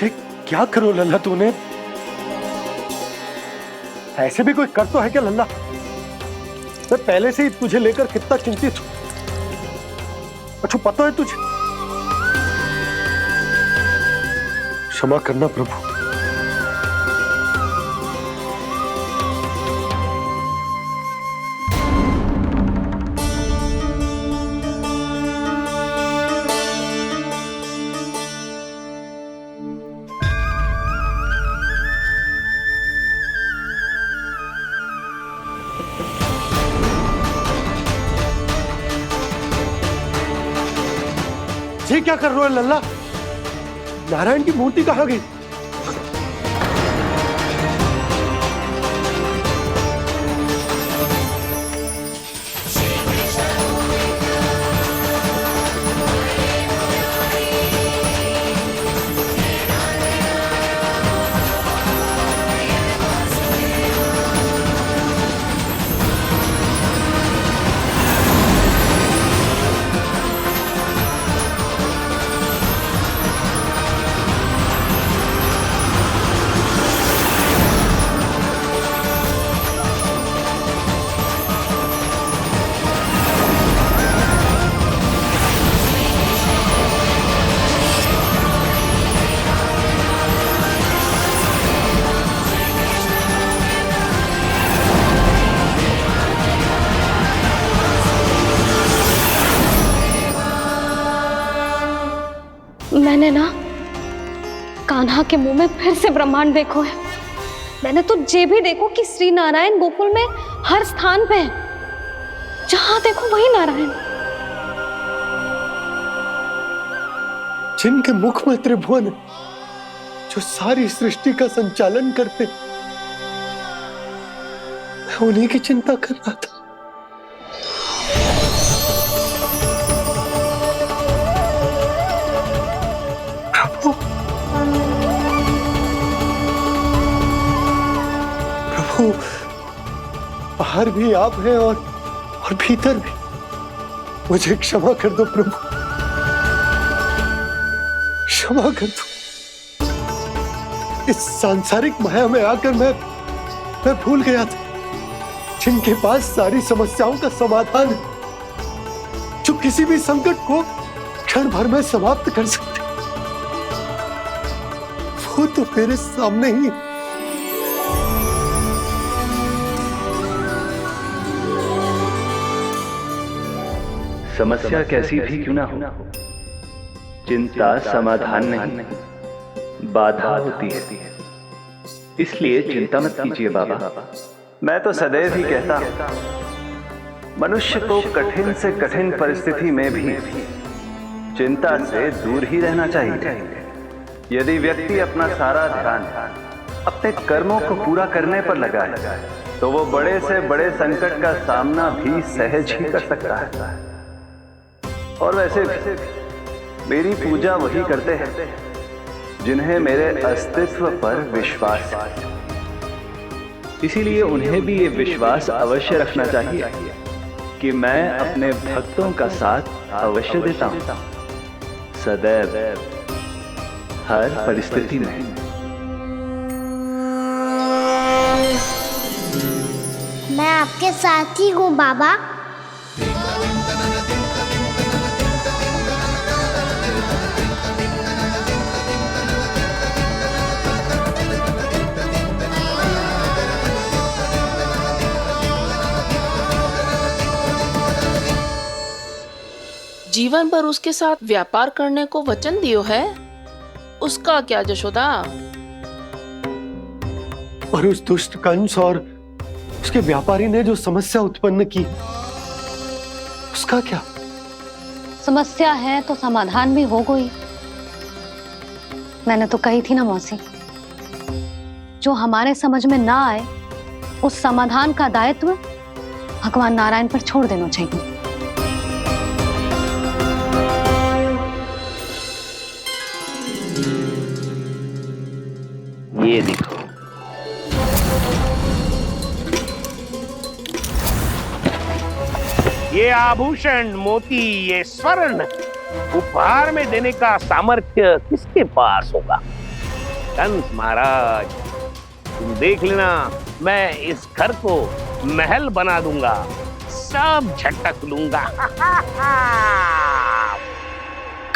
ये क्या करो लल्ला तूने? ऐसे भी कोई कर तो है क्या लल्ला? मैं पहले से ही तुझे लेकर कितना चिंतित हूं। अच्छा पता है तुझे? क्षमा करना प्रभु। ये क्या कर रहे हो लल्ला? नारायण की मूर्ति कहाँ गई? मैंने ना कान्हा के मुंह में फिर से ब्रह्मांड देखो है। मैंने तो ये भी देखो कि श्री नारायण गोकुल में हर स्थान पे है। जहां देखो वही नारायण। जिनके मुख में त्रिभुवन है, जो सारी सृष्टि का संचालन करते, मैं उन्हीं की चिंता कर रहा था। प्रभु बाहर भी आप हैं और भीतर भी। मुझे क्षमा कर दो प्रभु, क्षमा कर दो। इस सांसारिक माया में आकर मैं भूल गया था जिनके पास सारी समस्याओं का समाधान है, जो किसी भी संकट को क्षण भर में समाप्त कर सकते, वो तो मेरे सामने ही। समस्या कैसी भी क्यों ना हो, चिंता समाधान नहीं, बाधा होती है। इसलिए चिंता मत कीजिए बाबा। मैं तो सदैव ही कहता हूं, मनुष्य को कठिन से कठिन परिस्थिति में भी चिंता से दूर ही रहना चाहिए। यदि व्यक्ति अपना सारा ध्यान अपने कर्मों को पूरा करने पर लगाए, तो वो बड़े से बड़े संकट का सामना भी सहज ही कर सकता है। और वैसे भी मेरी पूजा वही करते हैं जिन्हें मेरे अस्तित्व पर विश्वास है। इसीलिए उन्हें भी ये विश्वास अवश्य रखना चाहिए कि मैं अपने भक्तों का साथ अवश्य देता हूं, सदैव, हर परिस्थिति में। मैं आपके साथ ही हूँ बाबा। जीवन भर उसके साथ व्यापार करने को वचन दियो है, उसका क्या यशोदा? और उस दुष्ट कंस और उसके व्यापारी ने जो समस्या उत्पन्न की, उसका क्या? समस्या है तो समाधान भी हो गई। मैंने तो कही थी ना मौसी, जो हमारे समझ में ना आए उस समाधान का दायित्व भगवान नारायण पर छोड़ देना चाहिए। ये देखो, ये आभूषण, मोती, ये स्वर्ण उपहार में देने का सामर्थ्य किसके पास होगा? कंस महाराज, तुम देख लेना, मैं इस घर को महल बना दूंगा, सब झटक लूंगा।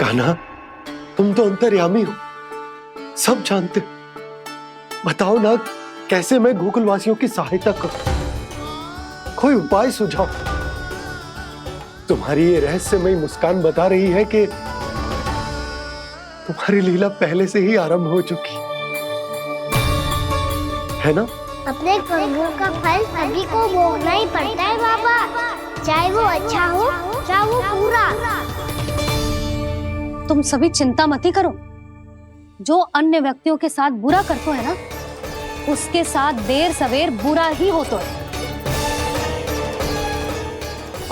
कान्हा, तुम तो अंतर्यामी हो, सब जानते हो। बताओ ना, कैसे मैं गोकुलवासियों की सहायता करूं? कोई उपाय सुझाओ। तुम्हारी ये रहस्यमयी मुस्कान बता रही है कि तुम्हारी लीला पहले से ही आरंभ हो चुकी है ना? अपने कर्मों का फल सभी को भोगना ही पड़ता है बाबा, चाहे वो अच्छा हो चाहे वो बुरा। तुम सभी चिंता मत ही करो। जो अन्य व्यक्तियों के साथ बुरा करते है ना, उसके साथ देर सवेर बुरा ही होता है।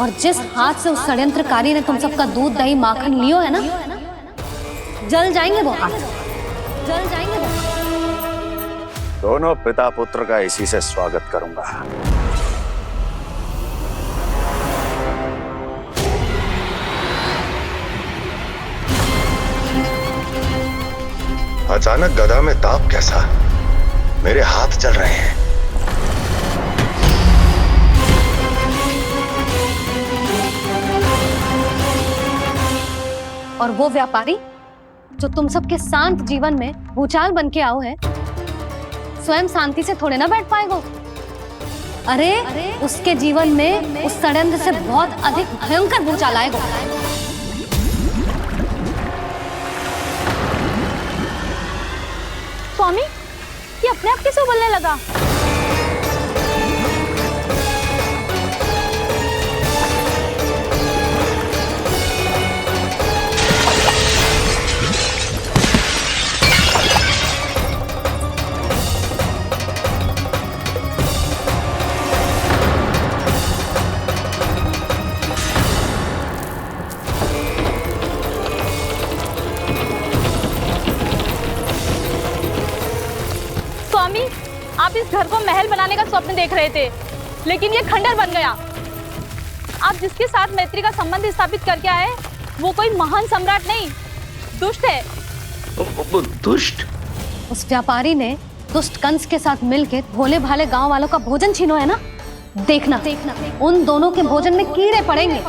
और जिस हाथ से उस षड्यंत्रकारी ने तुम सबका दूध दही माखन लियो है ना, जल जाएंगे वो हाथ, जल जाएंगे वो हाथ। दोनों पिता पुत्र का इसी से स्वागत करूंगा। अचानक गदा में ताप कैसा? मेरे हाथ चल रहे हैं। और वो व्यापारी जो तुम सबके शांत जीवन में भूचाल बन के आओ है, स्वयं शांति से थोड़े ना बैठ पाएगा। अरे उसके जीवन में उस षड्यंत्र से बहुत अधिक भयंकर भूचाल आएगा। स्वामी, ये अपने आप कैसे उबलने लगा? आप इस घर को महल बनाने का स्वप्न देख रहे थे, लेकिन ये खंडर बन गया। आप जिसके साथ मैत्री का संबंध स्थापित करके आए, वो कोई महान सम्राट नहीं, दुष्ट है। दुष्ट? उस व्यापारी ने दुष्ट कंस के साथ मिलकर भोले भाले गांव वालों का भोजन छीनो है ना। देखना उन दोनों के भोजन में कीड़े पड़ेंगे।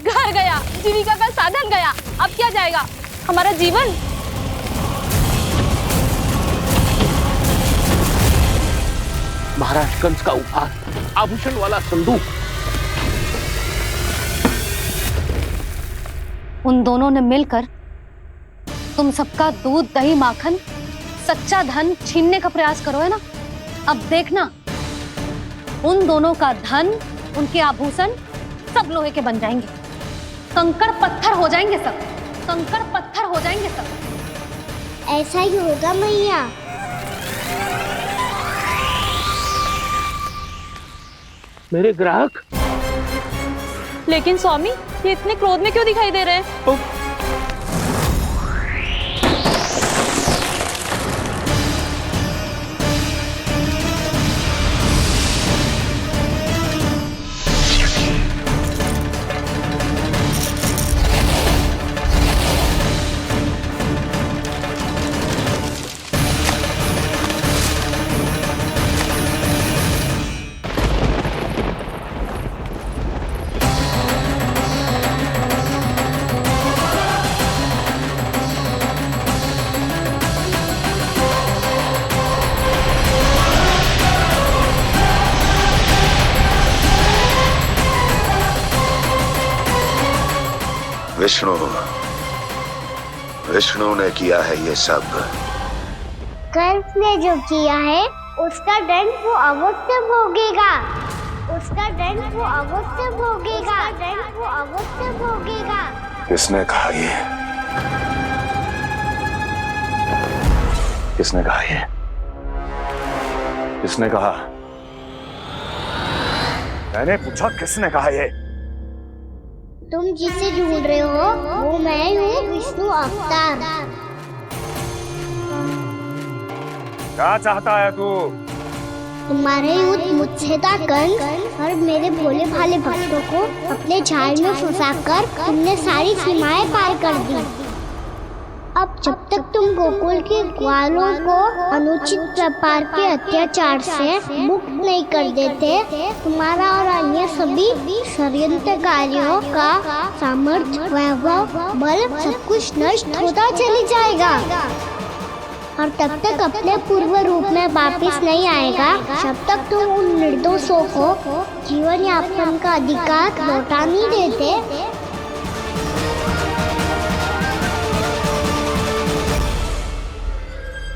घर गया, जीविका का साधन गया, अब क्या जाएगा हमारा जीवन? महाराज कंस का उपहार, आभूषण वाला संदूक। उन दोनों ने मिलकर तुम सबका दूध दही माखन सच्चा धन छीनने का प्रयास करो है ना। अब देखना, उन दोनों का धन, उनके आभूषण सब लोहे के बन जाएंगे, कंकड़ पत्थर हो जाएंगे सब, कंकड़ पत्थर हो जाएंगे सब। ऐसा ही होगा मैया। मेरे ग्राहक। लेकिन स्वामी, ये इतने क्रोध में क्यों दिखाई दे रहे हैं? विष्णु ने किया है ये सब। कंस ने जो किया है उसका दंड वो अवश्य भोगेगा। उसका दंड वो अवश्य भोगेगा। दंड वो अवश्य भोगेगा। किसने कहा ये? किसने कहा ये? किसने कहा? मैंने पूछा किसने कहा ये? तुम जिसे ढूंढ रहे हो वो मैं हूँ, विष्णु अवतार। क्या चाहता है तू? तुम्हारे युद्ध मुच्छेदा कंस और मेरे भोले भाले भक्तों को अपने जाल में फंसाकर तुमने सारी सीमाएं पार कर दी। अब जब तक तुम गोकुल के ग्वालों को अनुचित प्रकार के अत्याचार से मुक्त नहीं कर देते, तुम्हारा और अन्य सभी षड्यंत्रकारियों का सामर्थ्य, वैभव, बल सब कुछ नष्ट होता चली जाएगा और तब तक अपने पूर्व रूप में वापस नहीं आएगा जब तक तुम उन निर्दोषों को जीवन यापन का अधिकार लौटा नहीं देते।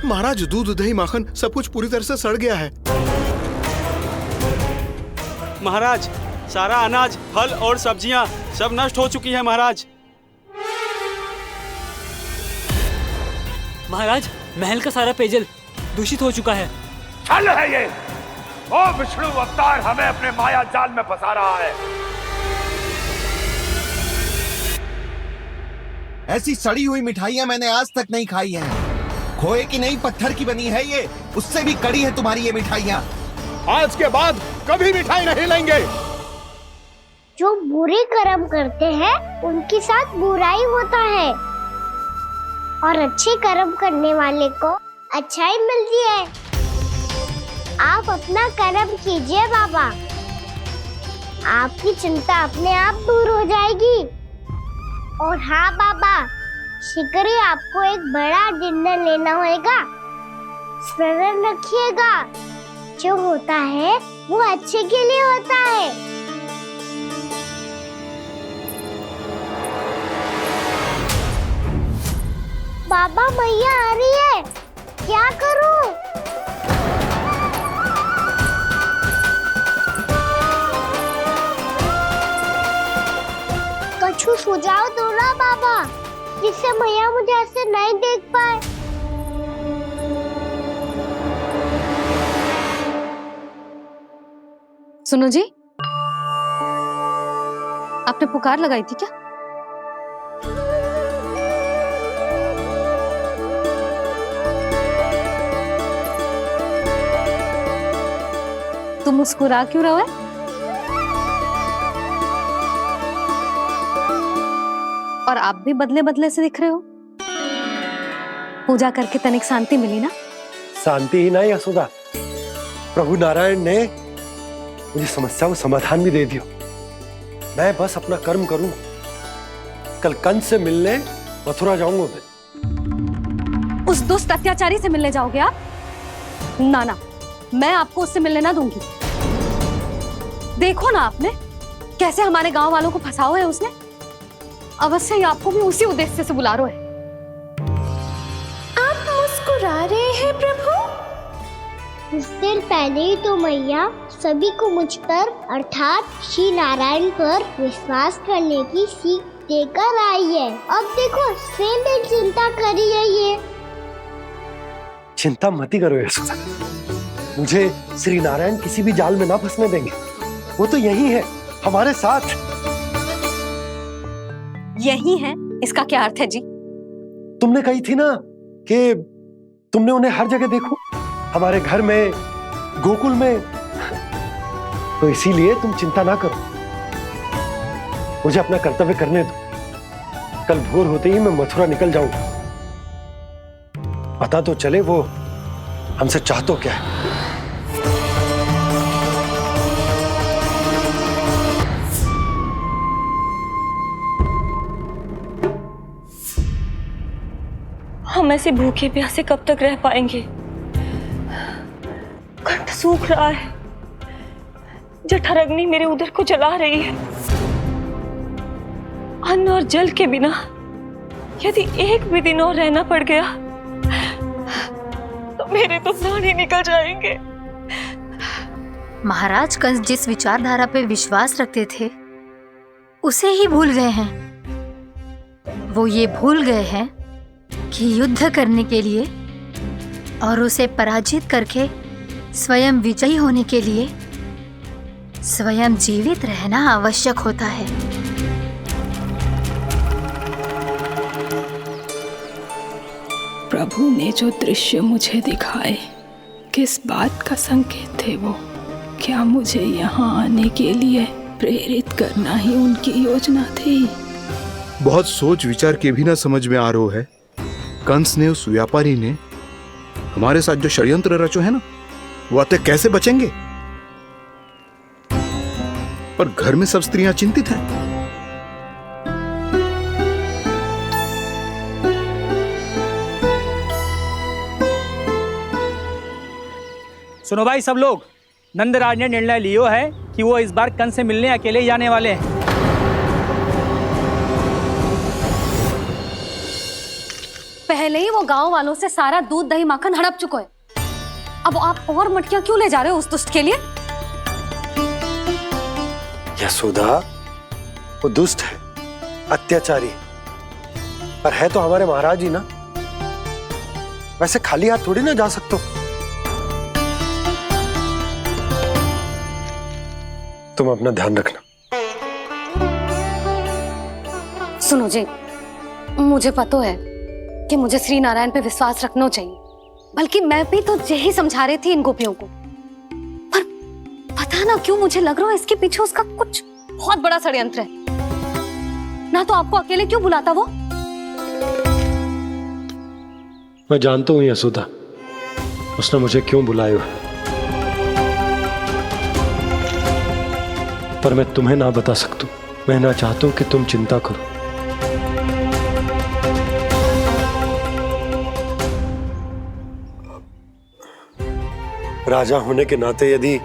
महाराज, दूध, दही, माखन सब कुछ पूरी तरह से सड़ गया है। महाराज, सारा अनाज, फल और सब्जियां सब नष्ट हो चुकी है महाराज। महाराज, महल का सारा पेयजल दूषित हो चुका है। छल है ये। ओ विष्णु अवतार हमें अपने माया जाल में फंसा रहा है। ऐसी सड़ी हुई मिठाइयां मैंने आज तक नहीं खाई हैं। खोए की नहीं, पत्थर की बनी है ये। उससे भी कड़ी है तुम्हारी ये मिठाइयां। आज के बाद कभी मिठाई नहीं लेंगे। जो बुरे कर्म करते हैं उनके साथ बुराई होता है और अच्छे कर्म करने वाले को अच्छाई मिलती है। आप अपना कर्म कीजिए बाबा, आपकी चिंता अपने आप दूर हो जाएगी। और हाँ बाबा, शीघ्र ही आपको एक बड़ा निर्णय लेना होगा। स्मरण रखिएगा, जो होता है वो अच्छे के लिए होता है। बाबा, मैया आ रही है, क्या करूं? कछु सुझाव दो ना बाबा, जिससे मैया मुझे ऐसे नहीं देख पाए। सुनो जी, आपने पुकार लगाई थी क्या? तुम मुस्कुरा क्यों रहे हो? और आप भी बदले बदले से दिख रहे हो। पूजा करके तनिक शांति मिली ना? शांति ही नहीं यशोदा, प्रभु नारायण ने मुझे समस्या को समाधान भी दे दिया। मैं बस अपना कर्म करूं। कल कंस से मिलने मथुरा जाऊंगा मैं। उस दुष्ट अत्याचारी से मिलने जाओगे आप? ना ना, मैं आपको उससे मिलने ना दूंगी। देखो ना आपने कैसे हमारे गांव वालों को फंसाओ है उसने। अवश्य ही आपको भी उसी उद्देश्य से बुला रहा है। आप मुस्कुरा रहे हैं प्रभु? कुछ देर पहले ही तो मैया सभी को मुझ पर अर्थात श्री नारायण पर विश्वास करने की सीख देकर आई है। अब देखो स्वयं चिंता करी है ये। चिंता मत ही करो यशोदा, मुझे श्री नारायण किसी भी जाल में ना फंसने देंगे। वो तो यही है हमारे साथ। यही है, इसका क्या अर्थ है जी? तुमने कही थी ना कि तुमने उन्हें हर जगह देखो, हमारे घर में, गोकुल में। तो इसीलिए तुम चिंता ना करो, मुझे अपना कर्तव्य करने दो। कल भोर होते ही मैं मथुरा निकल जाऊंगा। पता तो चले वो हमसे चाहतो क्या है। हम ऐसे भूखे प्यासे कब तक रह पाएंगे? कंठ सूख रहा है, जठराग्नि मेरे उदर को जला रही है। अन्न और जल के बिना यदि एक भी दिन और रहना पड़ गया तो मेरे तो प्राण ही निकल जाएंगे। महाराज कंस जिस विचारधारा पे विश्वास रखते थे उसे ही भूल गए हैं। वो ये भूल गए हैं कि युद्ध करने के लिए और उसे पराजित करके स्वयं विजयी होने के लिए स्वयं जीवित रहना आवश्यक होता है। प्रभु ने जो दृश्य मुझे दिखाए, किस बात का संकेत थे वो? क्या मुझे यहाँ आने के लिए प्रेरित करना ही उनकी योजना थी? बहुत सोच विचार के भी ना समझ में आ रहा है। कंस ने, उस व्यापारी ने हमारे साथ जो षड्यंत्र रचो है ना, वो आते कैसे बचेंगे? पर घर में सब स्त्रियां चिंतित हैं। सुनो भाई सब लोग, नंदराज ने निर्णय लियो है कि वो इस बार कंस से मिलने अकेले ही आने वाले हैं। पहले ही वो गांव वालों से सारा दूध दही माखन हड़प चुके हैं। अब आप और मटकियां क्यों ले जा रहे हो उस दुष्ट के लिए? यशोदा, वो दुष्ट है, अत्याचारी, पर है तो हमारे महाराज ही ना। वैसे खाली हाथ थोड़ी ना जा सकते। तुम अपना ध्यान रखना। सुनो जी, मुझे पता है कि मुझे श्री नारायण पे विश्वास रखना चाहिए, बल्कि मैं भी तो यही समझा रही थी इन गोपियों को। पर पता ना क्यों मुझे लग रहा है इसके पीछे उसका कुछ बहुत बड़ा षड्यंत्र है। ना तो आपको अकेले क्यों बुलाता वो? मैं जानता हूं यशोदा, उसने मुझे क्यों बुलाया है, पर मैं तुम्हें ना बता सकता। मैं ना चाहता हूं कि तुम चिंता करो। राजा होने के नाते यदि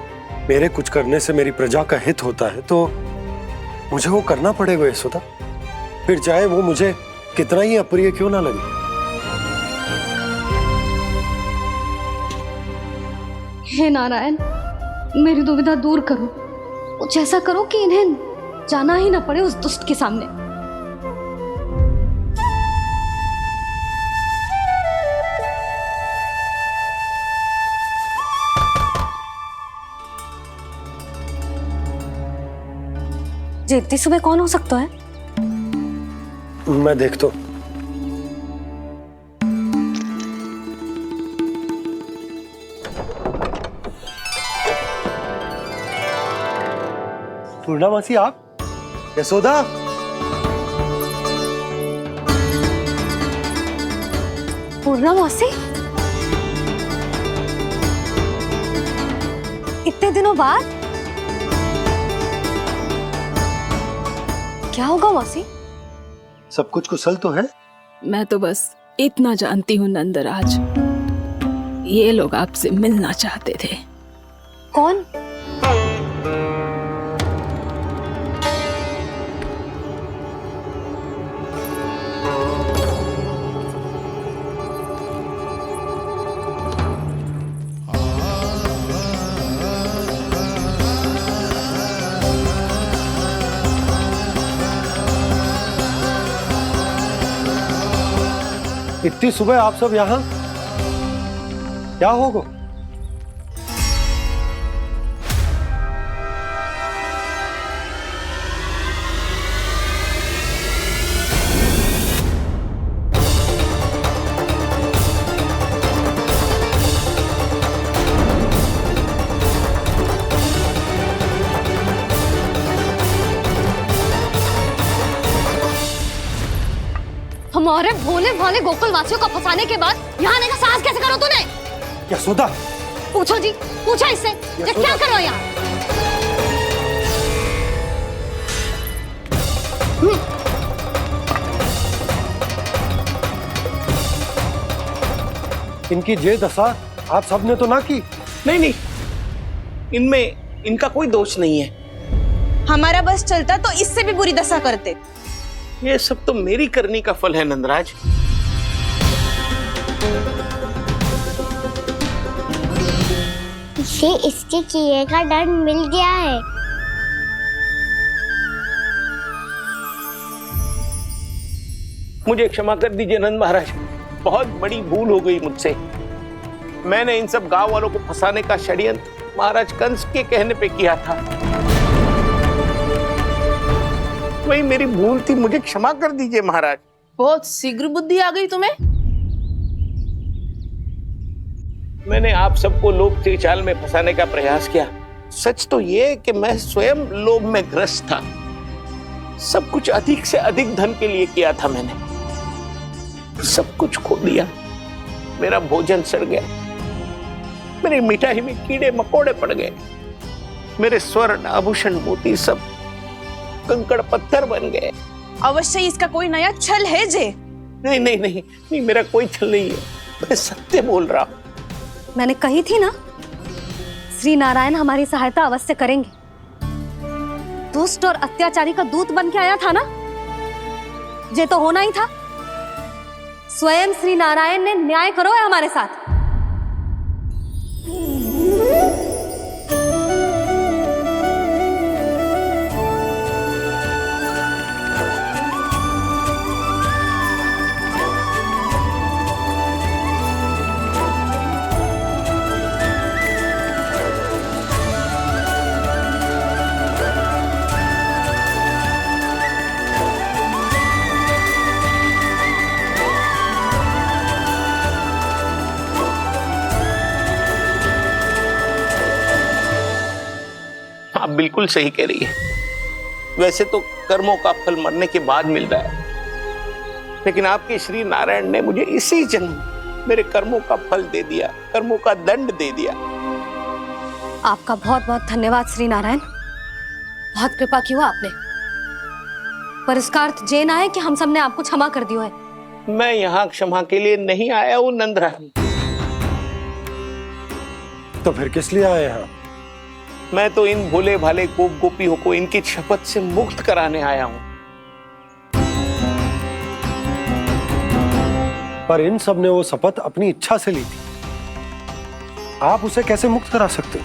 मेरे कुछ करने से मेरी प्रजा का हित होता है तो मुझे वो करना पड़ेगा यशोदा, फिर चाहे वो मुझे कितना ही अप्रिय क्यों ना लगे। हे नारायण, मेरी दुविधा दूर करो। कुछ ऐसा करो कि इन्हें जाना ही ना पड़े उस दुष्ट के सामने। जी इतनी सुबह कौन हो सकता है? मैं देखता हूं। पूर्णा मासी, आप? यशोदा, पूर्णा मासी, इतने दिनों बाद? क्या होगा मौसी? सब कुछ कुशल तो है? मैं तो बस इतना जानती हूँ नंदराज, ये लोग आपसे मिलना चाहते थे। कौन? इतनी सुबह आप सब यहाँ? क्या होगा? हमारे भोले भाले गोकुल वासियों को फंसाने के बाद यहाँ आने का साहस कैसे करो तूने? यशोदा, पूछो जी, पूछो इससे, ये क्या करो यहाँ? इनकी ये दशा आप सबने तो ना की? नहीं नहीं, इनमें इनका कोई दोष नहीं है। हमारा बस चलता तो इससे भी बुरी दशा करते। ये सब तो मेरी करनी का फल है नंदराज। इसे इसके किए का दंड मिल गया है। मुझे क्षमा कर दीजिए नंद महाराज, बहुत बड़ी भूल हो गई मुझसे। मैंने इन सब गांव वालों को फंसाने का षड्यंत्र महाराज कंस के कहने पे किया था। वही मेरी भूल थी, मुझे क्षमा कर दीजिए महाराज। बहुत शीघ्र बुद्धि आ गई तुम्हें। मैंने आप सबको लोभ के जाल में फंसाने का प्रयास किया। सच तो ये कि मैं स्वयं लोभ में ग्रस्त था। सब कुछ अधिक से अधिक धन के लिए किया था मैंने। सब कुछ खो दिया। मेरा भोजन सड़ गया, मेरी मिठाई में कीड़े मकोड़े पड़ गए, मेरे स्वर्ण आभूषण मोती सब कंकड़ पत्थर बन गए। अवश्य इसका कोई नया छल है जे। नहीं नहीं नहीं नहीं, मेरा कोई छल नहीं है, मैं सत्य बोल रहा हूं। मैंने कही थी ना, श्री नारायण हमारी सहायता अवश्य करेंगे। दुष्ट और अत्याचारी का दूत बन के आया था ना, ये तो होना ही था। स्वयं श्री नारायण ने न्याय करो है हमारे साथ। आप बिल्कुल सही कह रही है। वैसे तो कर्मों का फल मरने के बाद मिल रहा है, लेकिन आपके श्री नारायण ने मुझे इसी जन्म मेरे कर्मों का फल दे दिया, कर्मों का दंड दे दिया। आपका बहुत बहुत धन्यवाद श्री नारायण, बहुत कृपा की हो आपने। पर इसका अर्थ ये ना है कि हम सब ने आपको क्षमा कर दिया है। मैं यहाँ क्षमा के लिए नहीं आया हूँ नंदरानी। तो फिर किस लिए आए हैं? मैं तो इन भोले भाले गोप गोपियों को इनकी शपथ से मुक्त कराने आया हूं। पर इन सब ने वो शपथ अपनी इच्छा से ली थी, आप उसे कैसे मुक्त करा सकते?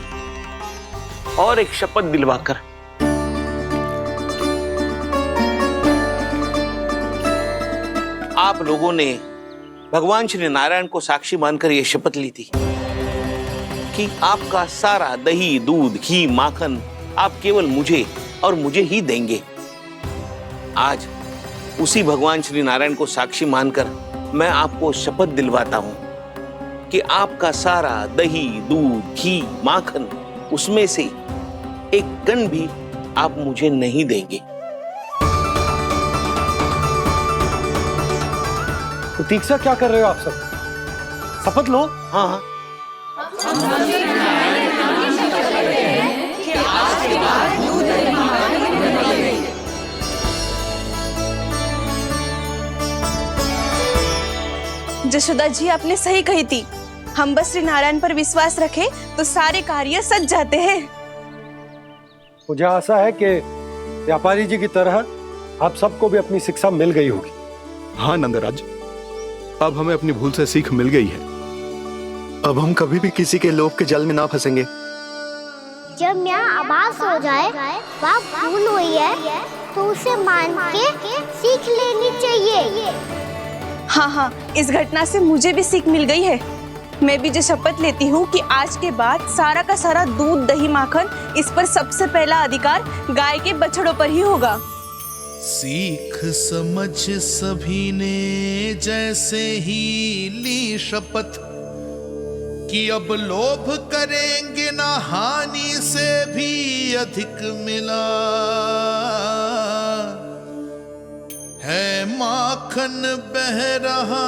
और एक शपथ दिलवाकर। आप लोगों ने भगवान श्री नारायण को साक्षी मानकर यह शपथ ली थी कि आपका सारा दही, दूध, घी, माखन आप केवल मुझे और मुझे ही देंगे। आज उसी भगवान श्री नारायण को साक्षी मानकर मैं आपको शपथ दिलवाता हूं कि आपका सारा दही, दूध, घी, माखन उसमें से एक कण भी आप मुझे नहीं देंगे। प्रतीक्षा क्या कर रहे हो आप सब? शपथ लो। हाँ हाँ, जशोदा जी आपने सही कही थी। हम बस श्री नारायण पर विश्वास रखें तो सारे कार्य सज जाते हैं। मुझे आशा है कि व्यापारी जी की तरह आप सबको भी अपनी शिक्षा मिल गई होगी। हाँ नंदराज, अब हमें अपनी भूल से सीख मिल गई है। अब हम कभी भी किसी के लोभ के जल में ना फंसेंगे। जब यहाँ आभास हो जाए वहाँ भूल हुई है तो उसे मान के सीख लेनी चाहिए। हाँ हाँ, इस घटना से मुझे भी सीख मिल गई है। मैं भी जो शपथ लेती हूँ कि आज के बाद सारा का सारा दूध, दही, माखन इस पर सबसे पहला अधिकार गाय के बछड़ों पर ही होगा। सीख समझ सभी ने जैसे ही ली शपथ कि अब लोभ करेंगे ना हानि से भी अधिक मिला है, माखन बह रहा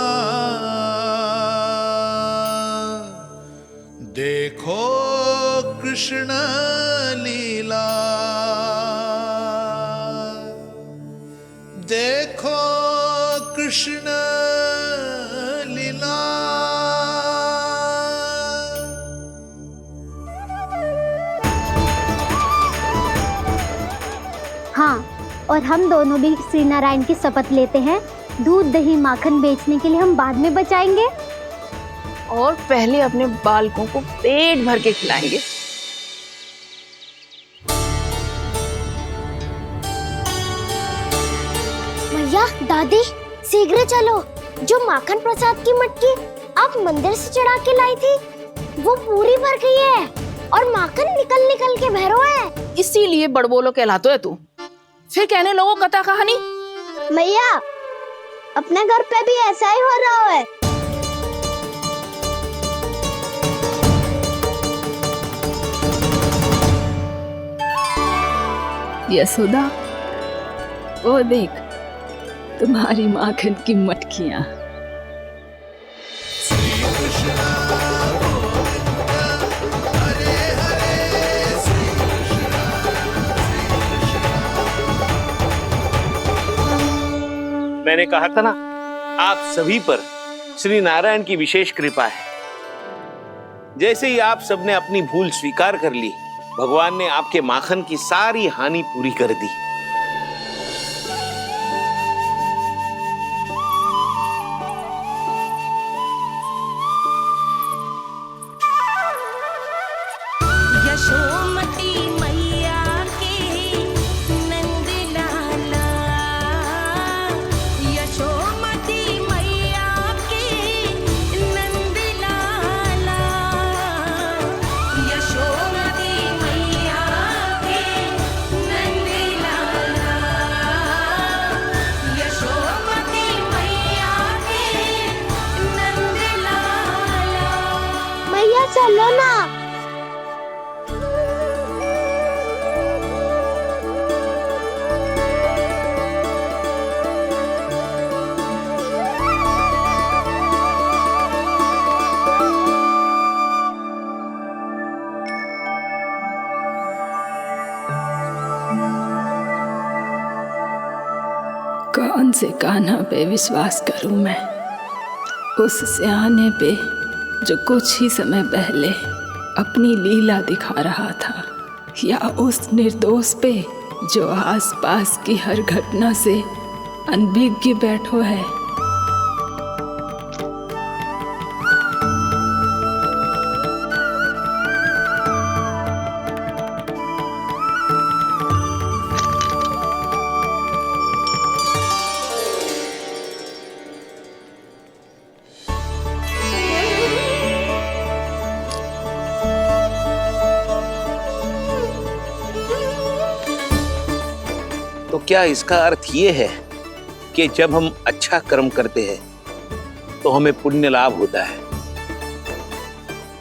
देखो कृष्ण लीला, देखो कृष्ण लीला। हाँ, और हम दोनों भी श्री नारायण की शपथ लेते हैं, दूध, दही, माखन बेचने के लिए हम बाद में बचाएंगे। और पहले अपने बालकों को पेट भर के खिलाएंगे। भैया, दादी, शीघ्र चलो। जो माखन प्रसाद की मटकी आप मंदिर से चढ़ा के लाई थी, वो पूरी भर गई है और माखन निकल निकल के भरो है। इसीलिए बड़बोलो कहलाते है तू। फिर कहने लोगों कथा कहानी। भैया, अपने घर पे भी ऐसा ही हो रहा है। यशोदा, वो देख तुम्हारी माखन की मटकियां। मैंने कहा था ना, आप सभी पर श्री नारायण की विशेष कृपा है। जैसे ही आप सबने अपनी भूल स्वीकार कर ली, भगवान ने आपके माखन की सारी हानि पूरी कर दी। यशोमती मैया के नंद लाला, यशोमती मैया के नंद लाला, यशोमती मैया के नंद लाला, यशोमती मैया के नंद लाला। मैया चलो ना। कौन से कान्हा पे विश्वास करूं मैं? उस सियाने पे जो कुछ ही समय पहले अपनी लीला दिखा रहा था, या उस निर्दोष पे जो आसपास की हर घटना से अनभिज्ञ बैठो है। तो क्या इसका अर्थ ये है कि जब हम अच्छा कर्म करते हैं तो हमें पुण्य लाभ होता है,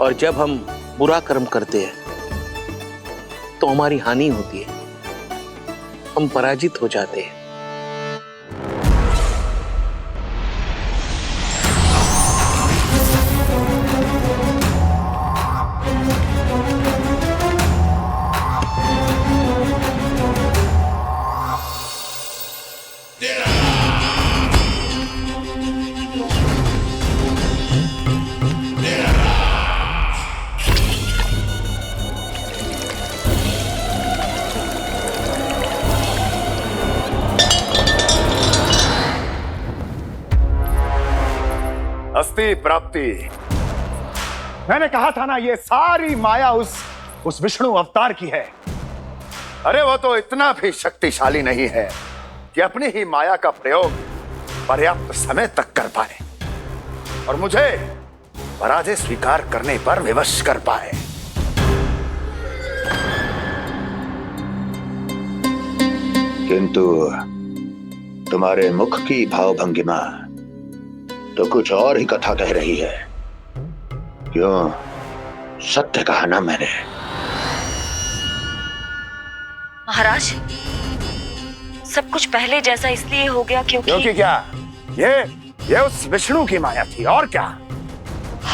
और जब हम बुरा कर्म करते हैं तो हमारी हानि होती है, हम पराजित हो जाते हैं? अस्ति प्राप्ति। मैंने कहा था ना, ये सारी माया उस विष्णु अवतार की है। अरे वो तो इतना भी शक्तिशाली नहीं है कि अपनी ही माया का प्रयोग पर्याप्त समय तक कर पाए और मुझे पराजय स्वीकार करने पर विवश कर पाए। किंतु तुम्हारे मुख की भावभंगिमा तो कुछ और ही कथा कह रही है। क्यों? सत्य कहा ना मैंने। महाराज, सब कुछ पहले जैसा इसलिए हो गया क्योंकि क्या? ये उस विष्णु की माया थी, और क्या?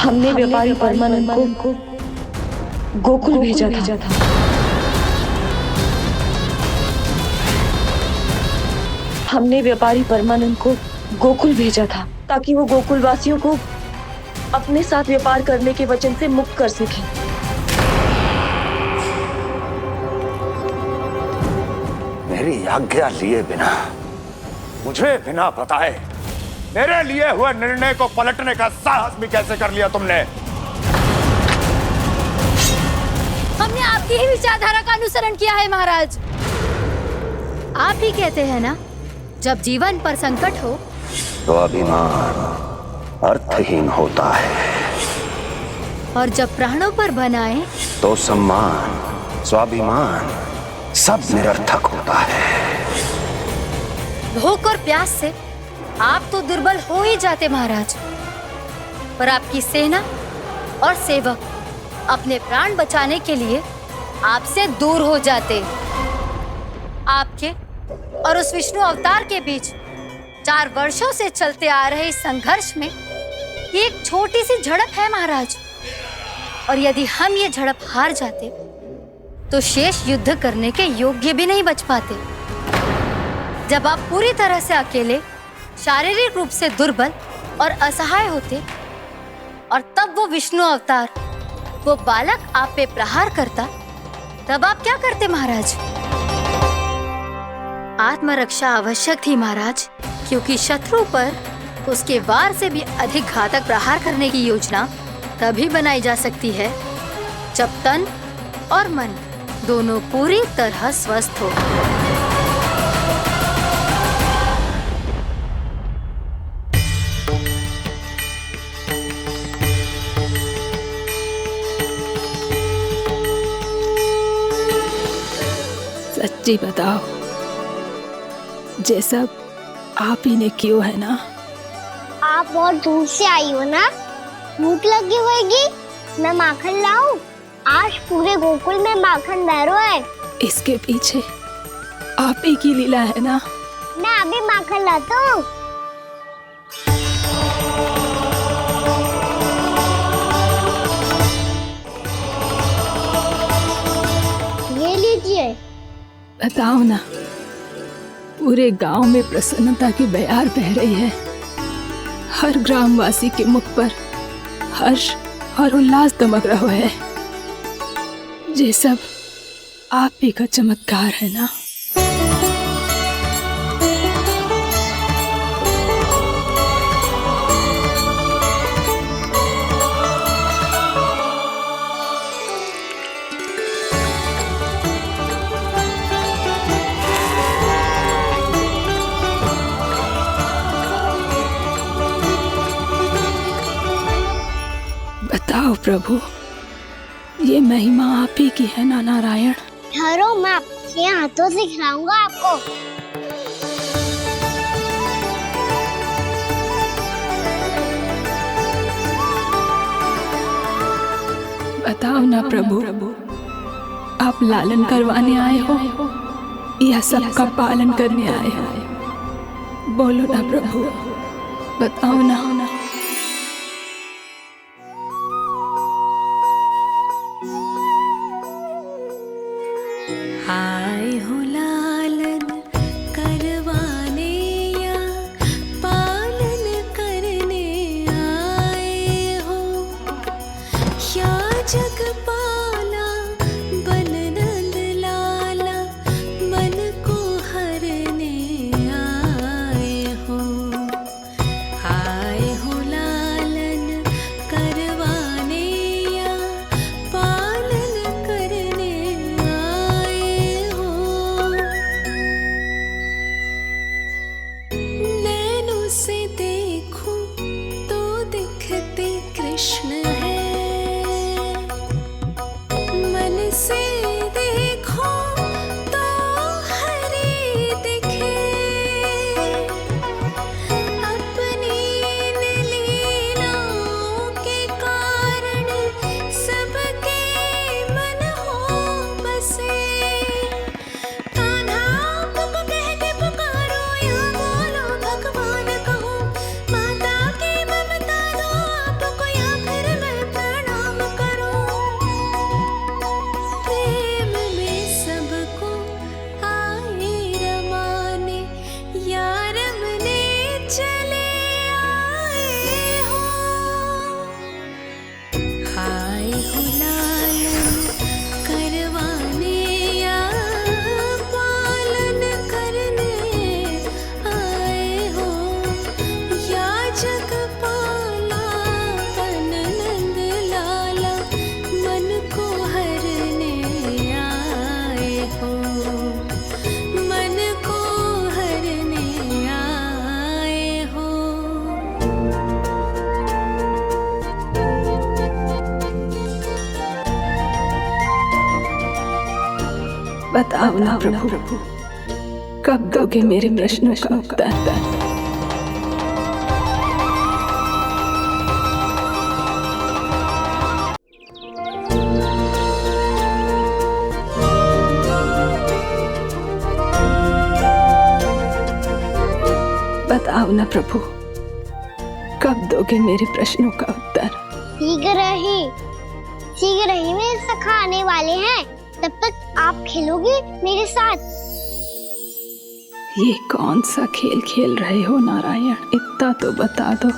हमने व्यापारी परमानंद को गोकुल भेजा था। हमने व्यापारी परमानंद को गोकुल भेजा था ताकि वो गोकुल वासियों को अपने साथ व्यापार करने के वचन से मुक्त कर सके। मेरी आज्ञा लिए बिना, मुझे बिना बताए मेरे लिए हुए निर्णय को पलटने का साहस भी कैसे कर लिया तुमने? हमने आपकी ही विचारधारा का अनुसरण किया है महाराज। आप ही कहते हैं ना, जब जीवन पर संकट हो तो अभिमान अर्थहीन होता है, और जब प्राणों पर बनाए तो सम्मान स्वाभिमान सब निरर्थक होता है। भूख और प्यास से आप तो दुर्बल हो ही जाते महाराज, पर आपकी सेना और सेवक अपने प्राण बचाने के लिए आपसे दूर हो जाते। आपके और उस विष्णु अवतार के बीच 4 वर्षों से चलते आ रहे इस संघर्ष में ये एक छोटी सी झड़प है महाराज, और यदि हम ये झड़प हार जाते तो शेष युद्ध करने के योग्य भी नहीं बच पाते। जब आप पूरी तरह से अकेले, शारीरिक रूप से दुर्बल और असहाय होते, और तब वो विष्णु अवतार, वो बालक आप पे प्रहार करता, तब आप क्या करते महाराज? आत्मरक्षा आवश्यक थी महाराज, क्योंकि शत्रु पर उसके वार से भी अधिक घातक प्रहार करने की योजना तभी बनाई जा सकती है जब तन और मन दोनों पूरी तरह स्वस्थ हो। सच्ची बताओ, ये सब आप ही ने क्यों है ना? आप बहुत दूर से आई हो ना, भूख लगी होगी, मैं माखन लाऊं? आज पूरे गोकुल में माखन बह रहा है। इसके पीछे आप ही की लीला है ना? मैं अभी माखन लाता हूँ। ये लीजिए। बताओ ना, पूरे गांव में प्रसन्नता की बयार बह रही है। हर ग्रामवासी के मुख पर हर्ष और उल्लास दमक रहा है। ये सब आप ही का चमत्कार है ना? बताओ प्रभु, ये महिमा आप ही की है ना नारायण? ठहरो, मैं आपके हाथों से खिलाऊंगा आपको। बताओ ना प्रभु, आप लालन करवाने आए हो या सबका पालन करने आए हो? बोलो ना प्रभु, बताओ ना। आए हो लालन करवाने या पालन करने आए हो, या जगपाला बन नंद लाला मन को हरने आए हो। आए बताओ ना प्रभु, कब दोगे मेरे प्रश्नों का उत्तर? बताओ ना प्रभु, कब दोगे मेरे प्रश्नों का उत्तर? शीघ्र ही मेरे सखा आने वाले हैं। तब तक आप खेलोगे मेरे साथ। ये कौन सा खेल खेल रहे हो नारायण? इतना तो बता दो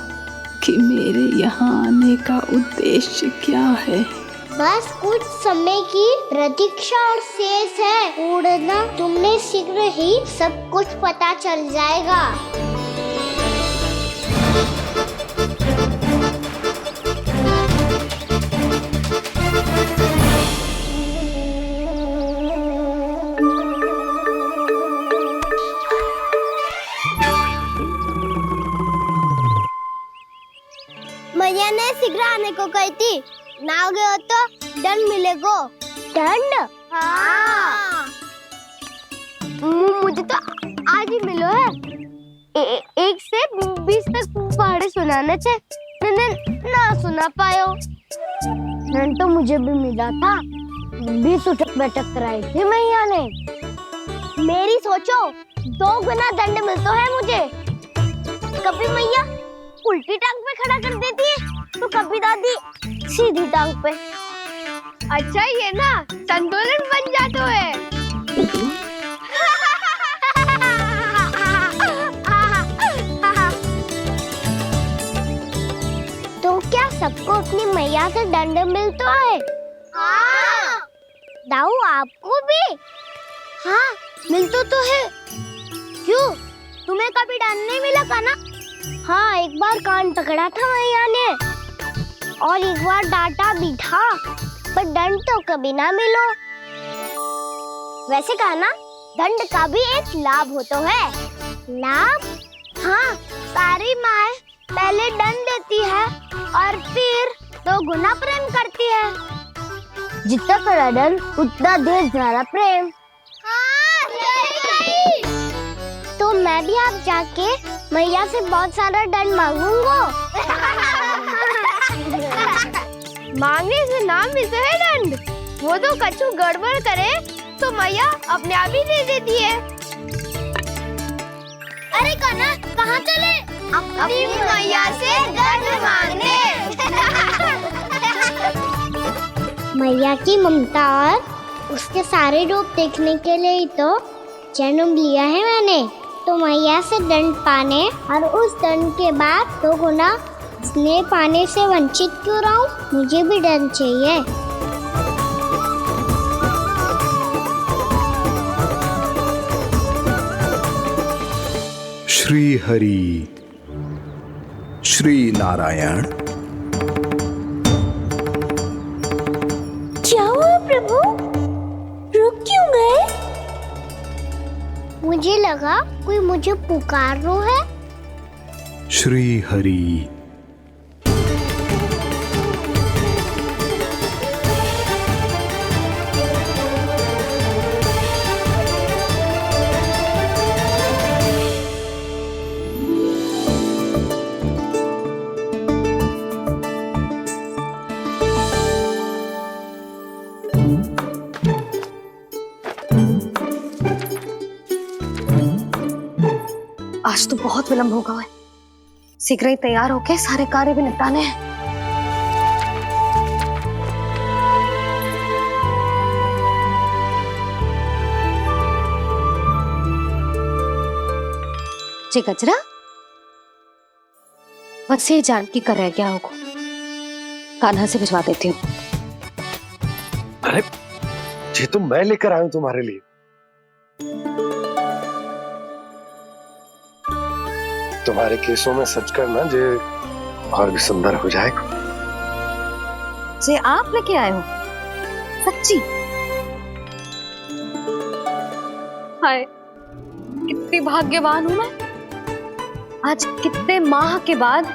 कि मेरे यहाँ आने का उद्देश्य क्या है? बस कुछ समय की प्रतीक्षा और शेष है। उड़ना तुमने शीघ्र ही सब कुछ पता चल जाएगा। मैया ने शीघ्र आने को कही थी। ना आओगे हो तो दंड मिलेगा। दंड? हाँ। मुझे तो आज ही मिलो है। 1 से 20 तक पहाड़े सुनाने थे, ना सुना पायो। दंड तो मुझे भी मिला था, 20 उठक बैठक कराई थी मैया ने। मेरी सोचो 2 गुना दंड मिलता है मुझे। कभी मैया उल्टी टांग पे खड़ा कर देती है तो कभी दादी सीधी टांग पे। अच्छा ये ना संतुलन बन जाता है। तो क्या सबको अपनी मैया से दंड मिलता है? हाँ। दाऊ आपको भी? हाँ मिलता तो है। क्यों, तुम्हें कभी दंड नहीं मिला था ना? हाँ, एक बार कान पकड़ा था मैया ने और एक बार डांटा भी था, पर दंड तो कभी ना मिलो। वैसे कहा ना, दंड का भी एक लाभ होता है। लाभ? हाँ, सारी माँ पहले दंड देती है और फिर 2 गुना प्रेम करती है। जितना बड़ा दंड उतना ढेर सारा प्रेम। हाँ, सही। तो मैं भी आप जाके मैया से बहुत सारा दंड मांगूंगा। मांगने से ना मिलता है दंड। वो तो कछु गड़बड़ करे तो मैया अपने आप ही दे देती है। अरे कान्हा, कहाँ चले? अपनी मैया से दंड मांगने। मैया की ममता और उसके सारे रूप देखने के लिए ही तो जन्म लिया है मैंने। तो मैया से दंड पाने और उस दंड के बाद 2 गुना स्नेह पाने से वंचित क्यों रहूं? मुझे भी दंड चाहिए। श्री हरि, श्री नारायण। क्या हुआ प्रभु? रुक क्यों गए? मुझे लगा कोई मुझे पुकार रहा है। श्री हरि। आज तो बहुत विलंब होगा है। शीघ्र ही तैयार होके सारे कार्य भी निपटाने हैं। जी गजरा, बस ये जानकी कर रह गया होगा। कान्हा से भिजवा देती हूँ। अरे ये तो मैं लेकर आया हूं तुम्हारे लिए। तुम्हारे केसों में सच करना जे और भी सुंदर हो जाएगा। जे आप लेके आए हो? सच्ची? हाय, कितनी भाग्यवान हूं मैं। आज कितने माह के बाद,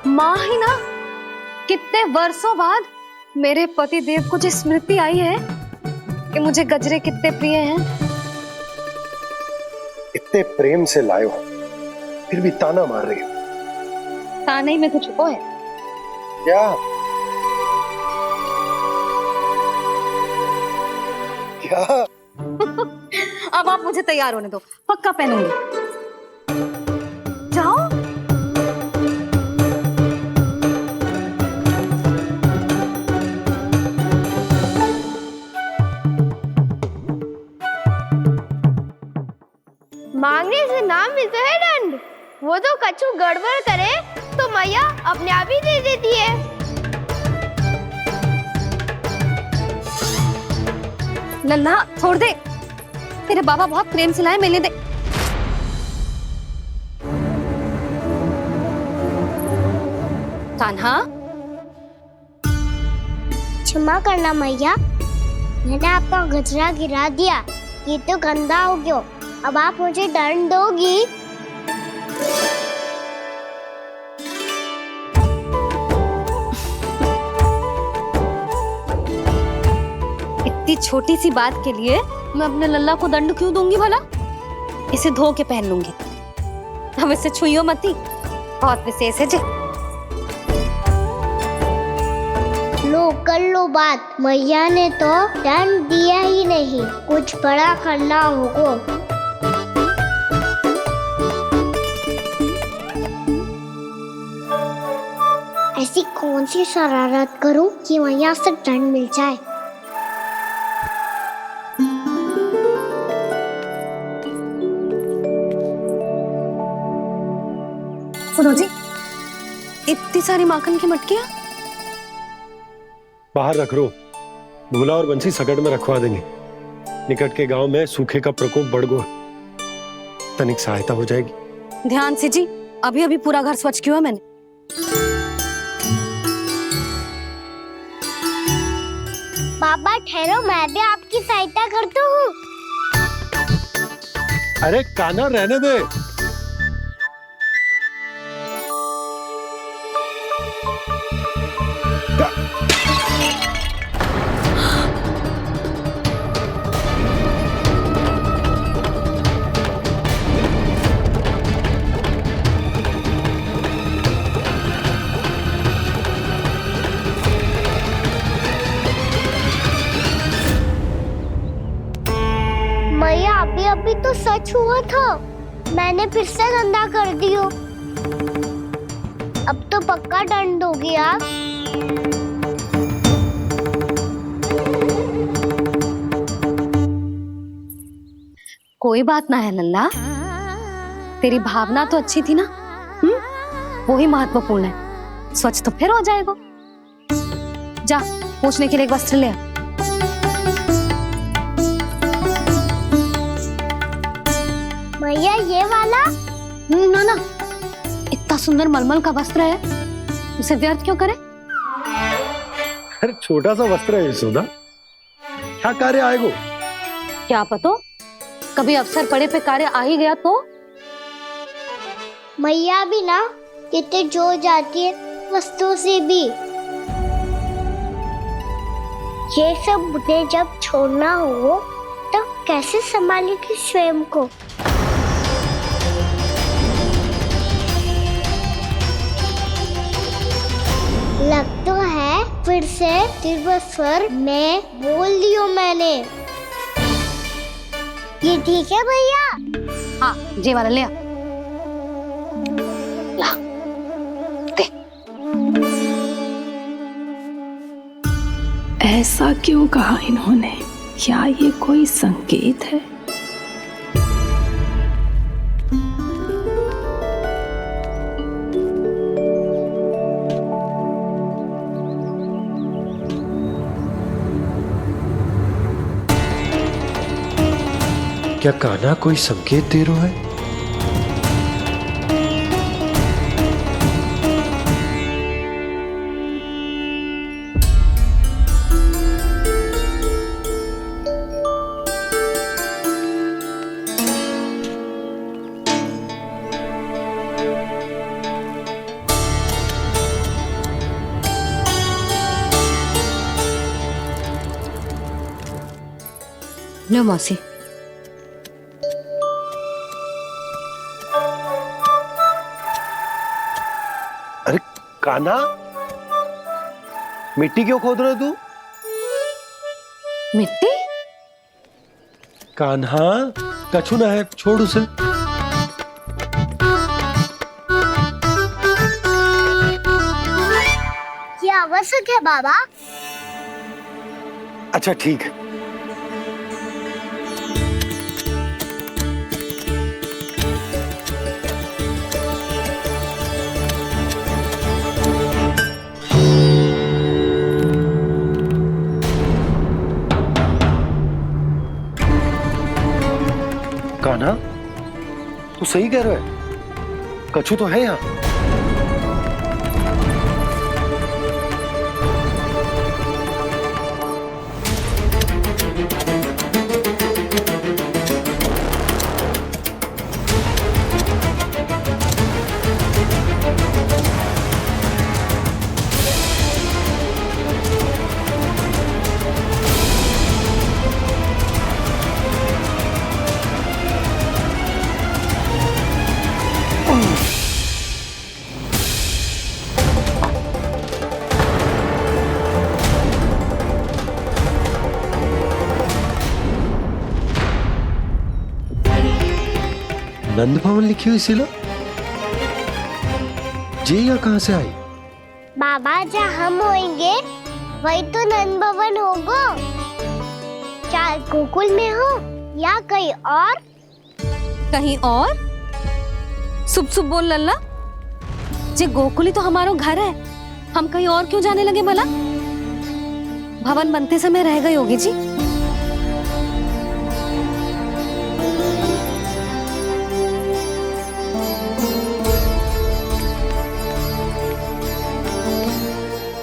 माह ही ना, कितने वर्षों बाद मेरे पति देव को जो स्मृति आई है कि मुझे गजरे कितने प्रिय हैं। इतने प्रेम से लाए हो, फिर भी ताना मार रही हो। ताने ही में कुछ छुपो है क्या? क्या? अब आप मुझे तैयार होने दो, पक्का पहनूंगी। जाओ। मांगने से नाम मिलता है दंड। वो तो कछु गड़बड़ करे तो मैया अपने आप ही दे देती है। लल्ला छोड़ दे, तेरे बाबा बहुत प्रेम से लाए, मिलने दे। कान्हा, क्षमा करना मैया, मैंने आपका गजरा गिरा दिया। ये तो गंदा हो गया। अब आप मुझे दंड दोगी? इतनी छोटी सी बात के लिए मैं अपने लल्ला को दंड क्यों दूंगी भला? इसे धो के पहन लूंगी। अब इसे छुइयो मती, बहुत विशेष है जी। लो कर लो बात, मैया ने तो दंड दिया ही नहीं, कुछ बड़ा करना होगा। ऐसी कौन सी शरारत करूं कि मैया से दंड मिल जाए? सुनो जी, इतनी सारी माखन की मटकियां बाहर रख रो, भूला और बंसी सगड़ में रखवा देंगे। निकट के गांव में सूखे का प्रकोप बढ़ गया, तनिक सहायता हो जाएगी। ध्यान से जी, अभी अभी पूरा घर स्वच्छ किया मैंने। बाबा ठहरो, मैं भी आपकी सहायता करता हूँ। अरे कान्हा रहने दे। मैया अभी अभी तो सच हुआ था, मैंने फिर से गंदा कर दियो। अब तो पक्का दंड दोगी आप। कोई बात ना है लल्ला, तेरी भावना तो अच्छी थी ना, वो ही महत्वपूर्ण है। स्वच्छ तो फिर हो जाएगा। जा, पूछने के लिए एक वस्त्र ले आ। भैया ये वाला? ना ना, इतना सुंदर मलमल का वस्त्र है, उसे व्यर्थ क्यों करे? अरे छोटा सा वस्त्र है यशोदा, क्या कार्य आएगा? क्या पता, कभी अवसर पड़े पे कार्य आ ही गया तो? मैया भी ना कितने जो जाती है वस्तुओं से भी। ये सब मुझे जब छोड़ना हो तो कैसे संभालेगी स्वयं को? लग तो है फिर से तीव्र स्वर में बोल दियो मैंने। ये ठीक है भैया? हाँ, ये वाला ले आ। ला, दे। ऐसा क्यों कहा इन्होंने? क्या ये कोई संकेत है? क्या कान्हा कोई संकेत दे रहा है? लो मौसी। अरे कान्हा, मिट्टी क्यों खोद रहे हो तू? मिट्टी? कान्हा, कछु ना है, छोड़ उसे। ये आवश्यक है बाबा। अच्छा ठीक है। कान्हा, तू सही कह रहा है, कछु तो है यहाँ। नंद भवन लिखी हुई सिला जी, या कहां से आई? बाबा जहाँ हम होंगे वही तो नंद भवन होगा। चाहे गोकुल में हो या कहीं और। कहीं और? सुब सुब बोल लल्ला। जे गोकुल ही तो हमारा घर है, हम कहीं और क्यों जाने लगे भला? भवन बनते समय रह गई होगी जी।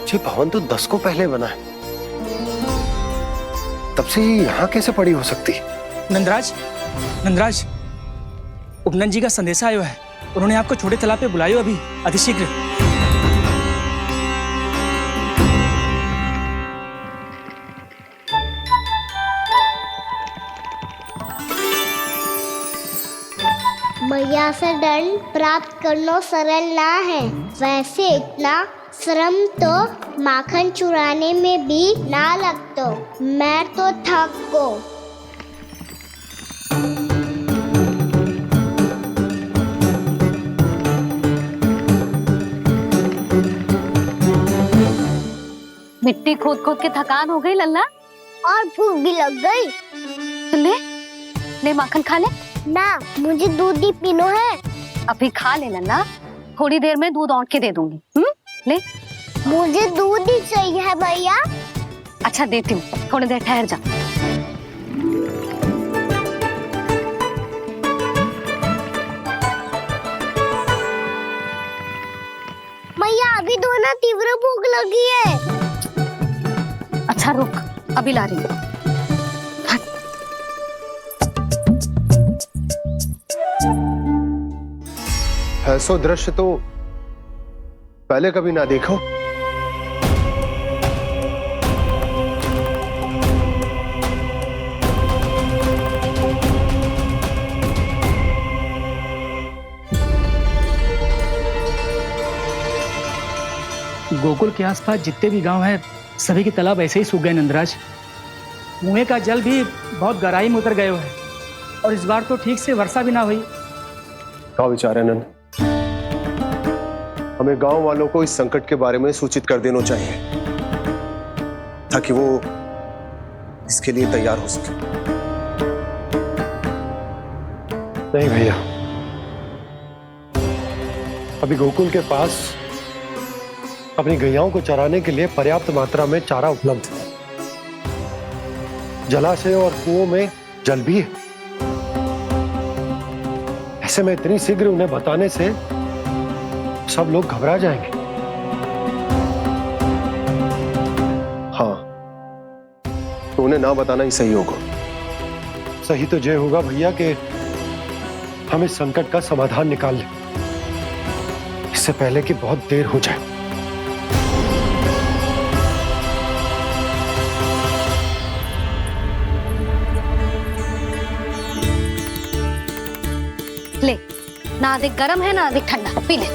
ये भवन तो 10 को पहले बना है, तब से ये यहाँ कैसे पड़ी हो सकती? नंदराज, नंदराज, उपनंद जी का संदेशा आयो है। उन्होंने आपको छोटे तालाब पे बुलायो अभी, अतिशीघ्र। मैया से दंड प्राप्त करना सरल ना है। वैसे इतना श्रम तो माखन चुराने में भी ना लगता। मैं तो थक गो। मिट्टी खोद खोद के थकान हो गई लल्ला, और भूख भी लग गई। तो ले माखन खा ले। ना, मुझे दूध ही पीना है। अभी खा ले लल्ला, थोड़ी देर में दूध औंट के दे दूंगी। ले। मुझे दूध ही चाहिए है भैया। अच्छा देती हूँ, थोड़ी देर ठहर जा। मैया अभी तो ना तीव्र भूख लगी है। अच्छा रुक, अभी ला रही हूँ। ऐसा दृश्य तो पहले कभी ना देखो। गोकुल के आसपास जितने भी गांव हैं, सभी के तालाब ऐसे ही सूख गए नंदराज। कुएं का जल भी बहुत गहराई में उतर गए है, और इस बार तो ठीक से वर्षा भी ना हुई। क्या विचार है नंद? हमें गांव वालों को इस संकट के बारे में सूचित कर देना चाहिए, ताकि वो इसके लिए तैयार हो सके। नहीं भैया, अभी गोकुल के पास अपनी गैयाओं को चराने के लिए पर्याप्त मात्रा में चारा उपलब्ध है। जलाशय और कुओं में जल भी है। ऐसे में इतनी शीघ्र उन्हें बताने से सब लोग घबरा जाएंगे। हाँ, तो उन्हें ना बताना ही सही होगा। सही तो ये होगा भैया कि हम इस संकट का समाधान निकाल लें, इससे पहले कि बहुत देर हो जाए। ले, ना अधिक गर्म है ना अधिक ठंडा, पी ले।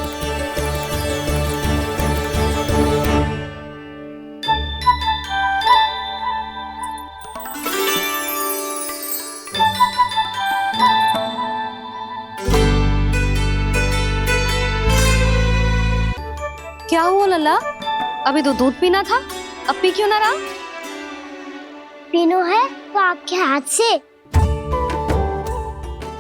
क्या हुआ लल्ला? अभी तो दूध पीना था, अब पी क्यों ना रहा? पीनो है तो आपके हाथ से।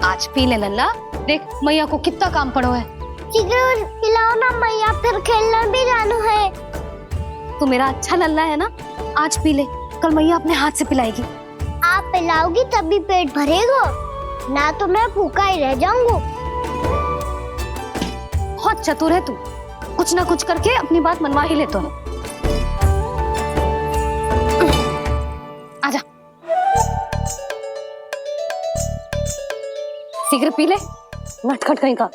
आज पी ले लल्ला, देख मैया को कितना काम पड़ो है। जरूर पिलाओ ना मैया, फिर खेलने भी जाना है। तू मेरा अच्छा लल्ला है ना, आज पी ले, कल मैया अपने हाथ से पिलाएगी। आप पिलाओगी तभी पेट भरेगा, ना तो मैं भूखा ही रह जाऊंगा। बहुत चतुर है तू, कुछ ना कुछ करके अपनी बात मनवा ही लेता है। आजा, शीघ्र पी ले, नटखट कहीं का।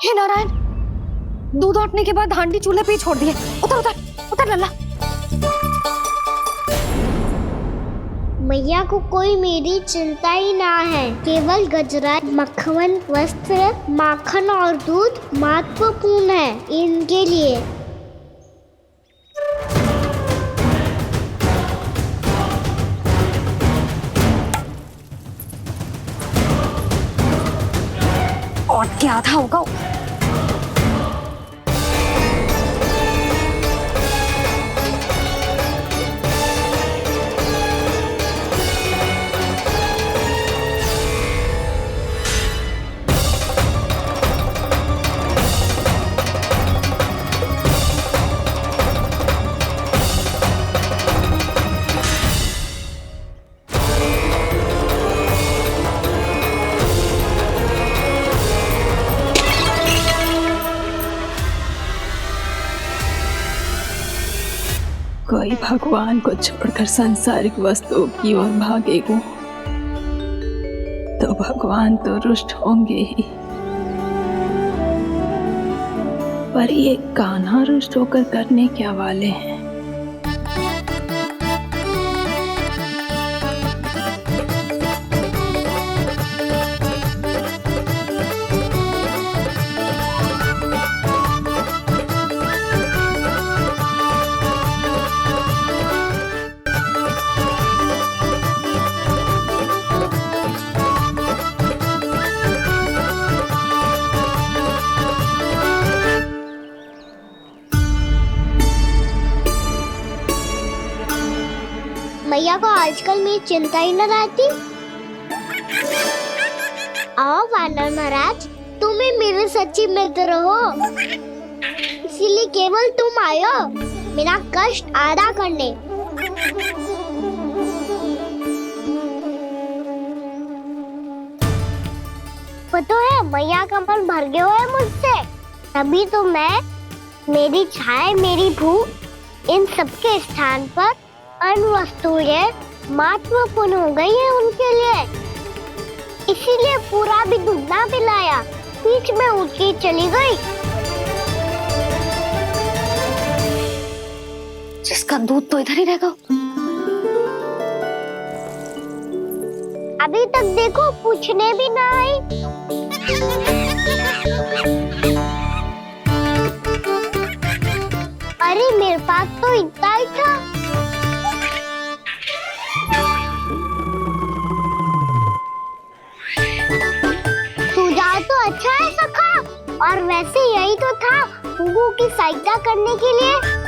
हे नारायण, दूध औटने के बाद हांडी चूल्हे पे ही छोड़ दिए। उतर उतर उतर लल्ला। मैया को कोई मेरी चिंता ही ना है, केवल गजरा, मक्खन, वस्त्र, माखन और दूध महत्वपूर्ण है इनके लिए। और क्या था होगा? कोई भगवान को छोड़कर सांसारिक वस्तुओं की ओर भागेगा तो भगवान तो रुष्ट होंगे ही, पर ये कान्हा रुष्ट होकर करने क्या वाले हैं? मैया को आजकल मेरी चिंता ही न रहती। आओ वानर महाराज, तुम ही मेरे सच्ची मित्र हो, इसीलिए केवल तुम आयो मेरा कष्ट आधा करने। पता है मैया का मन भर गया है मुझसे, तभी तो मैं, मेरी छाया, मेरी भूख, इन सबके स्थान पर अन्य वस्तुएं महत्वपूर्ण हो गई है उनके लिए। इसीलिए पूरा भी दूध ना पिलाया, बीच में उठ के चली गई। जिसका दूध तो इधर ही रहेगा। अभी तक देखो पूछने भी ना आई। अरे मेरे पास तो इतना ही था। तो अच्छा है सखा, और वैसे यही तो था गुगु की सहायता करने के लिए।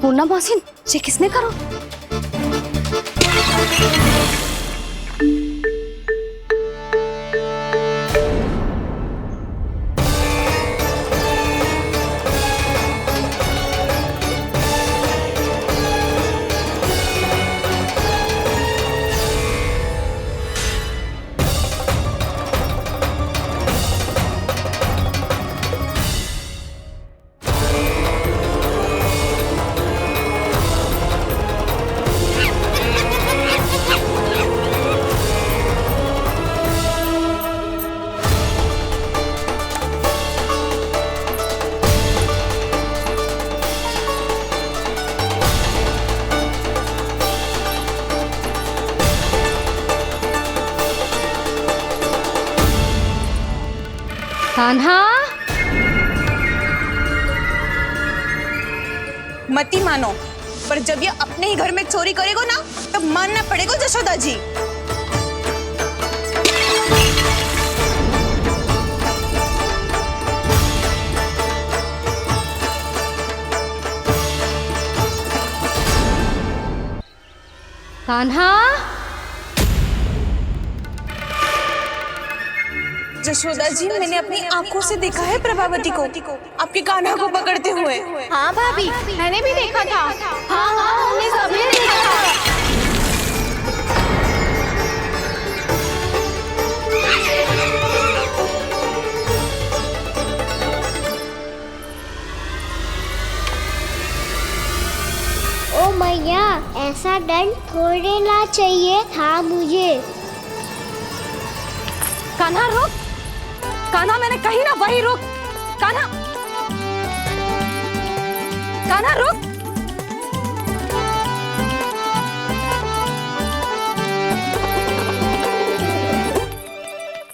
पूर्णा मौसी, ये किसने करो? कान्हा, मती मानो, पर जब ये अपने ही घर में चोरी करेगा ना, तब मानना पड़ेगा जशोदा जी। कान्हा, जशोदा जी, मैंने अपनी आंखों से देखा है प्रभावती को आपके कान्हा को पकड़ते हुए। हाँ भाभी, मैंने भी देखा था। हाँ हाँ, हमने सभी देखा था। ओ मैया, ऐसा दंड थोड़े ना चाहिए था मुझे। कान्हा रुक, कान्हा, मैंने कही ना वही रुक। कान्हा, कान्हा रुक।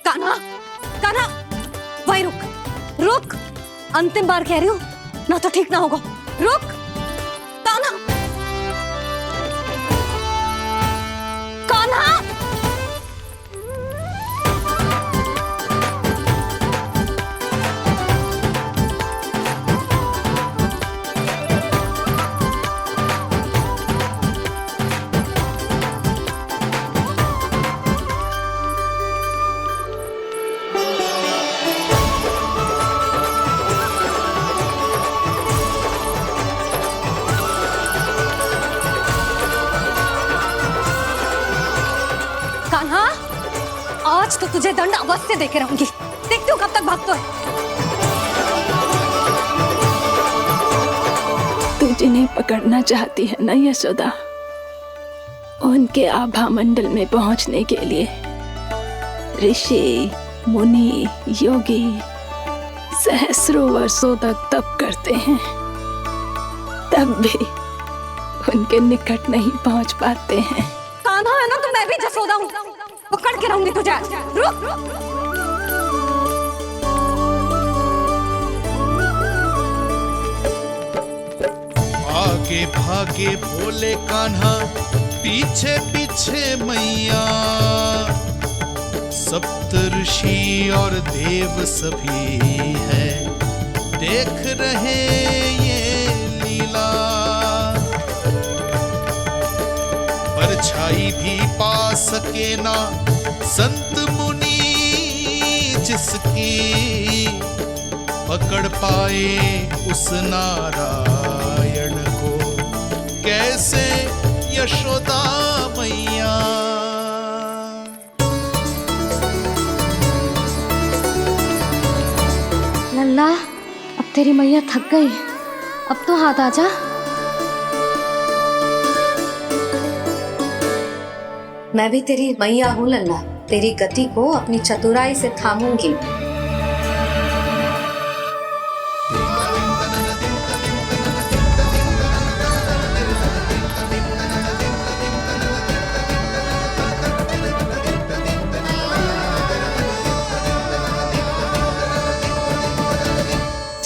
कान्हा, कान्हा, वही रुक, रुक। अंतिम बार कह रही हूँ, ना तो ठीक ना होगा। रुक कान्हा, कान्हा। कान्हा, आज तो तुझे दंड अवश्य देके रहूंगी। देखती हूँ कब तक भागता है। तू जिन्हें पकड़ना चाहती है ना यशोदा, उनके आभा मंडल में पहुंचने के लिए ऋषि, मुनि, योगी सहस्रों वर्षों तक तप करते हैं, तब भी उनके निकट नहीं पहुंच पाते हैं। कान्हा है ना, तो मैं भी जसोदा हूँ, पकड़ के रहूंगी तुझे। रुक। आगे भागे भोले कान्हा, पीछे पीछे मैया, सप्त ऋषि और देव सभी है, देख रहे ये लीला। परछाई भी पा सके ना संत मुनि जिसकी, पकड़ पाए उस नारायण को कैसे यशोदा मैया। लल्ला, अब तेरी मैया थक गई, अब तो हाथ आजा। मैं भी तेरी मैया हूँ लल्ला, तेरी गति को अपनी चतुराई से थामूंगी।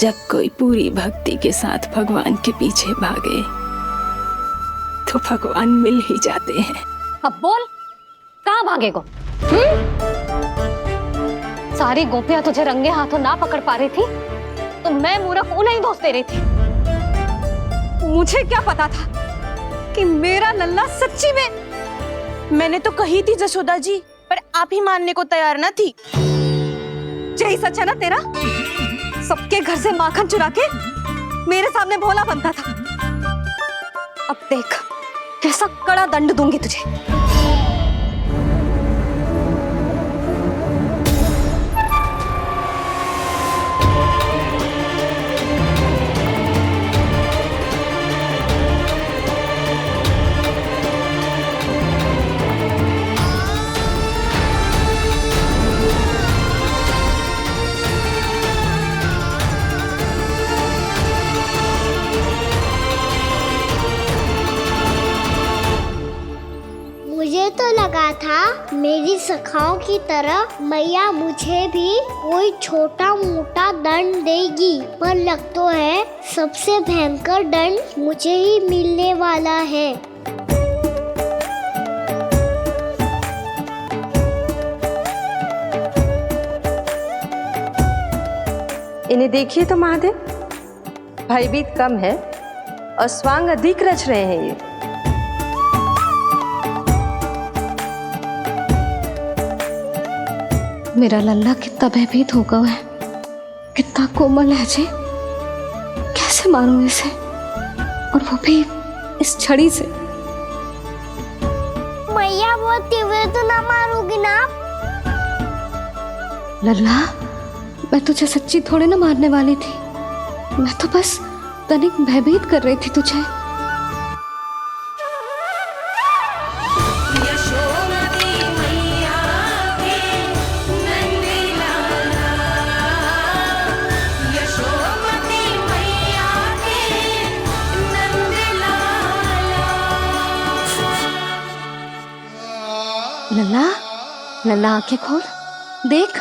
जब कोई पूरी भक्ति के साथ भगवान के पीछे भागे तो भगवान मिल ही जाते हैं। अब बोल, कहाँ भागेगो? सारी गोपियां तुझे रंगे हाथों ना पकड़ पा रही थी, तो मैं मूर्ख उन्हें ही दोष दे रही थी। मुझे क्या पता था कि मेरा लल्ला सच्ची में। मैंने तो कही थी जशोदा जी, पर आप ही मानने को तैयार ना थी। यही सच है ना तेरा? सबके घर से माखन चुरा के मेरे सामने भोला बनता था। अब देख कैसा कड़ा दंड दूंगी तुझे। लगा था मेरी सखाओं की तरह मैया मुझे भी कोई छोटा मोटा दंड देगी, पर लग तो है सबसे भयंकर दंड मुझे ही मिलने वाला है। इन्हें देखिए तो महादेव, भयभीत कम है और स्वांग अधिक रच रहे हैं ये। मेरा लल्ला कितना भयभीत होगा है, कितना कोमल है जी। कैसे मारूं इसे, और वो भी इस छड़ी से। मैया बहुत तीव्र तो ना मारोगी ना? लल्ला, मैं तुझे सच्ची थोड़े ना मारने वाली थी, मैं तो बस तनिक भयभीत कर रही थी तुझे। लल्ला, लल्ला आंखें खोल, देख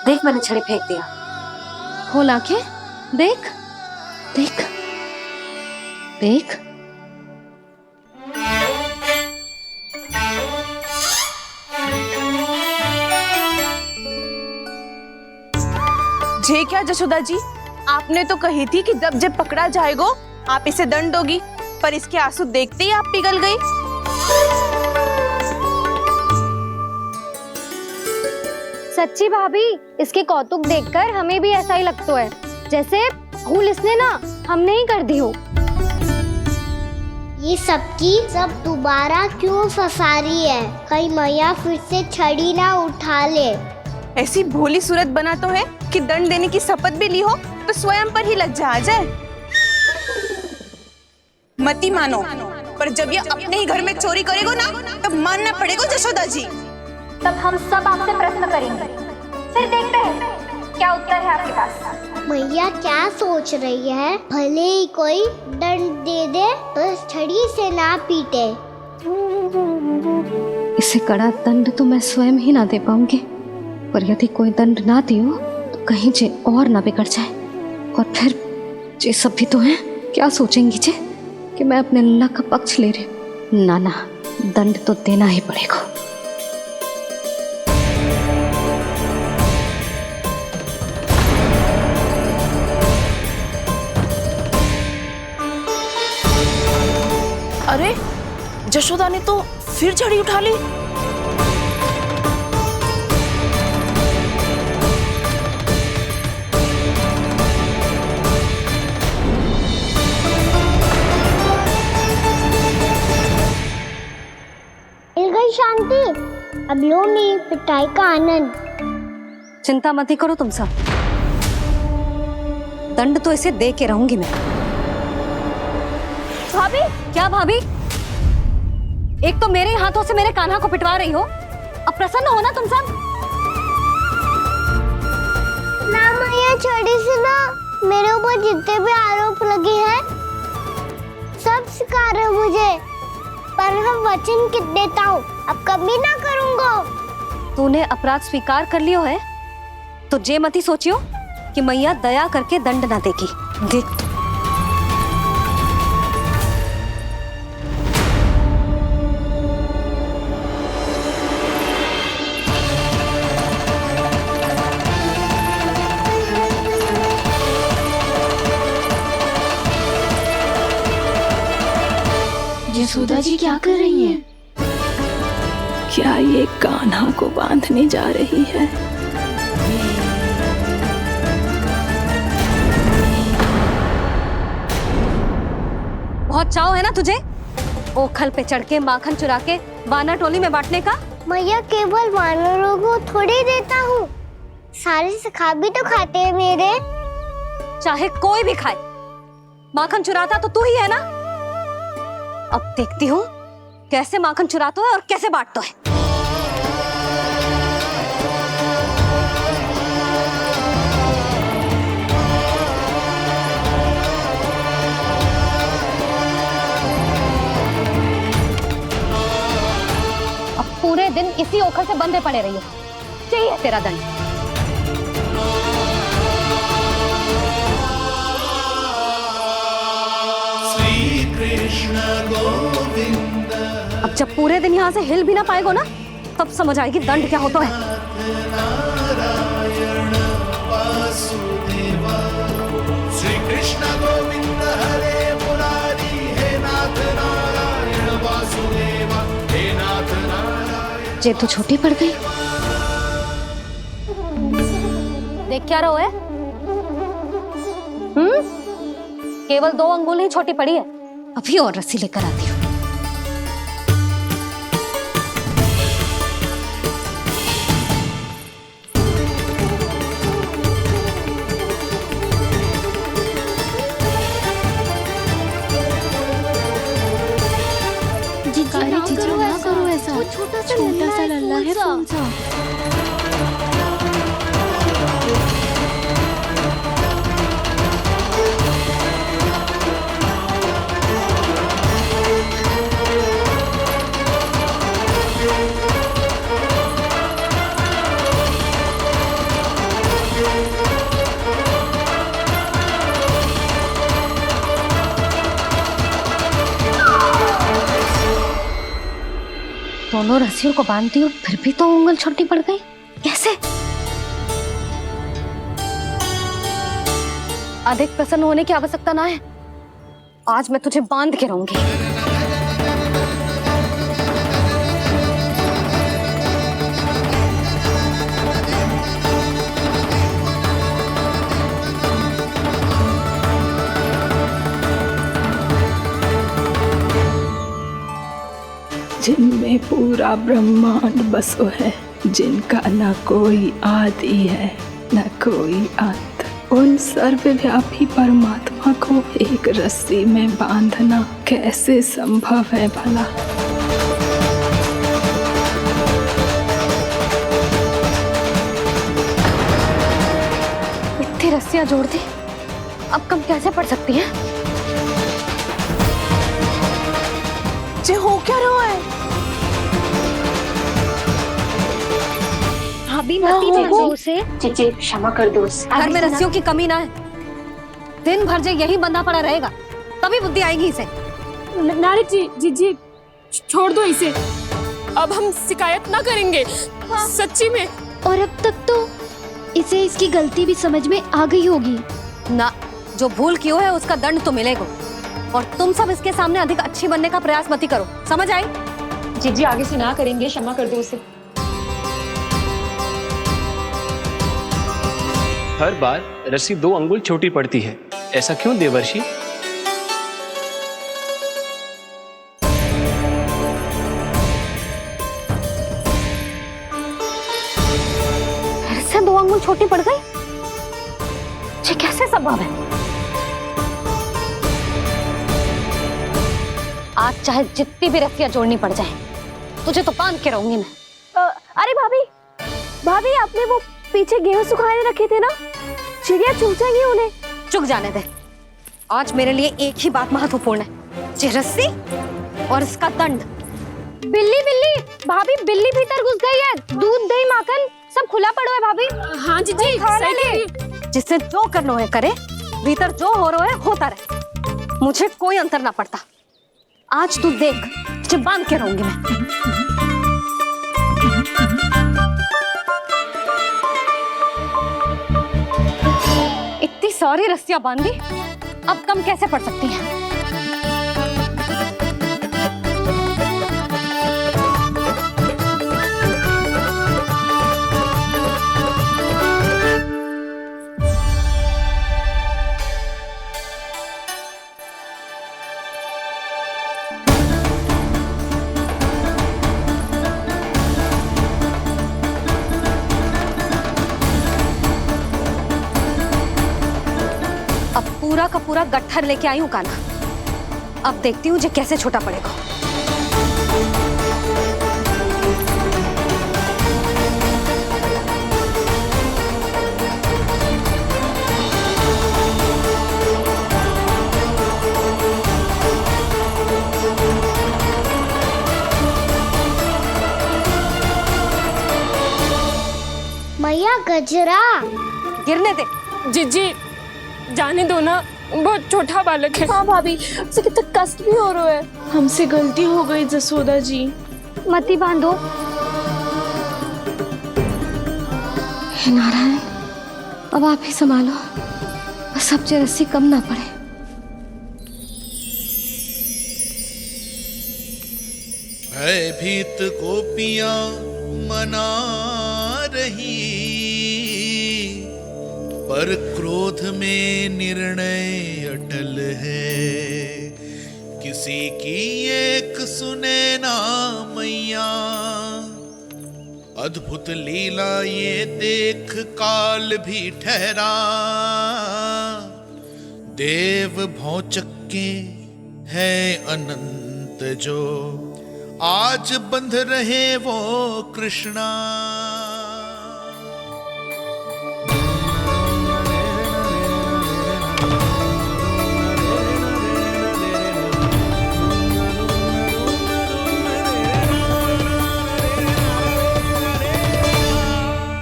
देख मैंने छड़ी फेंक दिया। खोल आंखें, देख देख देख। जे क्या जशोदा जी, आपने तो कही थी कि जब जब पकड़ा जाएगा आप इसे दंड दोगी, पर इसके आंसू देखते ही आप पिघल गई। सच्ची भाभी, इसके कौतुक देखकर हमें भी ऐसा ही लगता है, जैसे भूल इसने ना हमने ही कर दी हो। ये सबकी सब दोबारा क्यों फंसा रही है? कहीं मैया फिर से छड़ी ना उठा ले। ऐसी भोली सूरत बना तो है कि दंड देने की शपथ भी ली हो तो स्वयं पर ही लग जा जाए। मती मानो, पर जब ये अपने ही घर में चोरी करेगो ना, तब मानना पड़ेगा जशोदा जी। तब हम सब आपसे प्रश्न करेंगे, फिर देखते हैं क्या उत्तर है आपके पास। मैया क्या सोच रही है? भले ही कोई दंड दे दे, बस छड़ी से ना पीटे। इसे कड़ा दंड तो मैं स्वयं ही ना दे पाऊंगी, पर यदि कोई दंड ना दियो तो कहीं जे और ना बिगड़ जाए, और फिर जे सब भी तो हैं, क्या सोचेंगी जे कि मैं अपने लल्ला का पक्ष ले रही। ना ना, दंड तो देना ही पड़ेगा। अरे जशोदा ने तो फिर छड़ी उठा ली। मिल गई शांति, अब लो मेरी पिटाई का आनंद। चिंता मत ही करो तुम सब, दंड तो इसे दे के रहूंगी मैं। भाभी, क्या भाभी? एक तो मेरे हाथों से मेरे कान्हा को पिटवा रही हो, अब प्रसन्न हो ना तुम सब? ना मैया, छड़ी से ना मेरे ऊपर जितने भी आरोप लगे हैं सब स्वीकार है मुझे, पर मैं वचन कित देता हूँ, अब कभी ना करूँगा। तूने अपराध स्वीकार कर लियो है तो जे मत ही सोचियो कि मैया दया करके दंड ना देगी। देख तू। यशोदा जी क्या कर रही हैं? क्या ये कान्हा को बांधने जा रही है? बहुत चाव है ना तुझे ओखल पे चढ़ के माखन चुरा के वानर टोली में बांटने का? मैया, केवल वानरों को थोड़ी देता हूँ, सारे सखा भी तो खाते हैं मेरे। चाहे कोई भी खाए, माखन चुराता तो तू ही है ना। अब देखती हूँ कैसे माखन चुराता है और कैसे बांटता है। अब पूरे दिन इसी ओखर से बंधे पड़े रहिए। चाहिए तेरा दंड। श्री कृष्ण गोविंद। अब जब पूरे दिन यहाँ से हिल भी ना पाएगो ना, तब समझ आएगी दंड क्या होता है। नारायण वासुदेव। श्री कृष्ण गोविंद हरे मुरारी। हे नाथ नारायण वासुदेव। हे नाथ नारायण। जे तो छोटी पड़ गई। देख क्या रहो है? केवल 2 अंगुल ही छोटी पड़ी है। अभी और रस्सी लेकर आती हूँ। करो ऐसा। छोटा सा लल्ला है कौन सा? दोनों रस्सियों को बांधती हूँ, फिर भी तो उंगल छोटी पड़ गई। कैसे? अधिक प्रसन्न होने की आवश्यकता ना है। आज मैं तुझे बांध के रहूंगी। जिनमें पूरा ब्रह्मांड बसो है, जिनका न कोई आदि है न कोई अंत, उन सर्वव्यापी परमात्मा को एक रस्सी में बांधना कैसे संभव है भला? इतनी रस्सियां जोड़ दी, अब कम कैसे पड़ सकती हैं? जे हो क्या रहा है? भाभी मत से चीची क्षमा कर दो। घर में रस्सियों की कमी ना है। दिन भर जो यही बंधा पड़ा रहेगा, तभी बुद्धि आएगी इसे। नारी जी छोड़ दो इसे। अब हम शिकायत ना करेंगे। सच्ची में। और अब तक तो इसे इसकी गलती भी समझ में आ गई होगी ना। जो भूल की है उसका दंड तो मिलेगा। और तुम सब इसके सामने अधिक अच्छी बनने का प्रयास मत ही करो, समझ आई? जीजी आगे से ना करेंगे, क्षमा कर दो उसे। हर बार रस्सी 2 अंगुल छोटी पड़ती है, ऐसा क्यों देवर्षि? फिर से 2 अंगुल छोटी पड़ गई? ये कैसे संभव है? आज चाहे जितनी भी रस्सियां जोड़नी पड़ जाए, तुझे तो बांध के रहूंगी मैं। अरे भाभी आपने वो पीछे गेहूं सुखाने रखे थे ना, चिड़िया चुग जाएंगी उन्हें। चुग जाने दे। आज मेरे लिए एक ही बात महत्वपूर्ण है, ये रस्सी और इसका दंड। बिल्ली भाभी, बिल्ली भीतर घुस गई है। दूध दही माखन सब खुला पड़ा है भाभी। हाँ जीजी सही। जिससे जो करना है करे, भीतर जो हो रहा है होता रहे, मुझे कोई अंतर ना पड़ता। आज तू देख, तुझे बांध के रहूंगी मैं। इतनी सारी रस्सियां बांधी, अब कम कैसे पड़ सकती हैं? पूरा का पूरा गट्ठर लेके आई हूँ कान्हा। अब देखती हूँ जे कैसे छोटा पड़ेगा। गजरा। गिरने दे। जीजी जाने दो ना, बहुत छोटा बालक है। हाँ भाभी, उसे कितना कष्ट भी हो रहा है। हमसे गलती हो गई जसोदा जी। मती बांधो। हे नारायण, अब आप ही संभालो, बस अब रस्सी कम ना पड़े। भयभीत गोपियां मना रही, पर क्रोध में निर्णय अटल है। किसी की एक सुने ना मैया, अद्भुत लीला ये देख काल भी ठहरा। देव भौचक्के है अनंत जो, आज बंध रहे वो कृष्णा।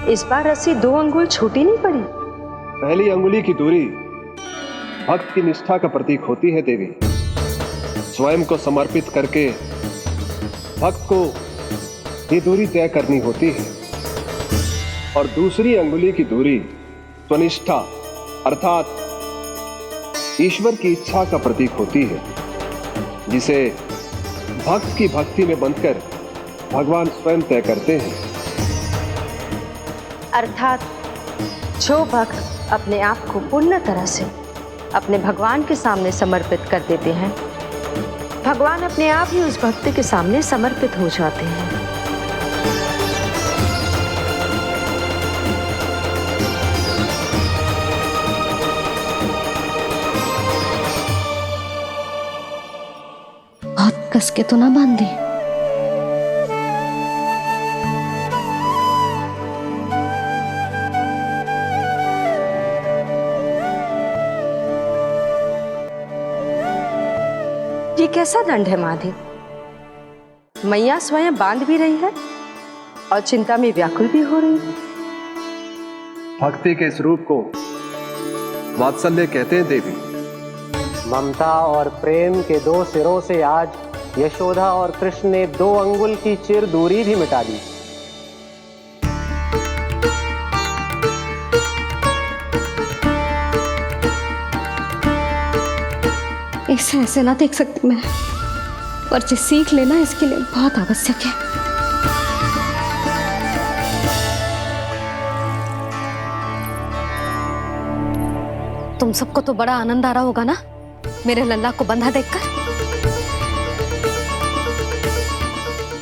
इस बार रस्सी 2 अंगुल छोटी नहीं पड़ी। पहली अंगुली की दूरी भक्त की निष्ठा का प्रतीक होती है देवी। स्वयं को समर्पित करके भक्त को ये दूरी तय करनी होती है, और दूसरी अंगुली की दूरी स्वनिष्ठा अर्थात ईश्वर की इच्छा का प्रतीक होती है, जिसे भक्त की भक्ति में बंधकर भगवान स्वयं तय करते हैं। अर्थात जो भक्त अपने आप को पूर्ण तरह से अपने भगवान के सामने समर्पित कर देते हैं, भगवान अपने आप ही उस भक्त के सामने समर्पित हो जाते हैं। बहुत कस के तो ना बांधे। ये कैसा दंड है महादेव? मैया स्वयं बांध भी रही है और चिंता में व्याकुल भी हो रही है। भक्ति के इस रूप को वात्सल्य कहते हैं देवी। ममता और प्रेम के 2 सिरों से आज यशोदा और कृष्ण ने 2 अंगुल की चिर दूरी भी मिटा दी। इसे ऐसे ना देख सकती मैं, पर जो सीख लेना इसके लिए बहुत आवश्यक है। तुम सबको तो बड़ा आनंद आ रहा होगा ना मेरे लल्ला को बंधा देखकर।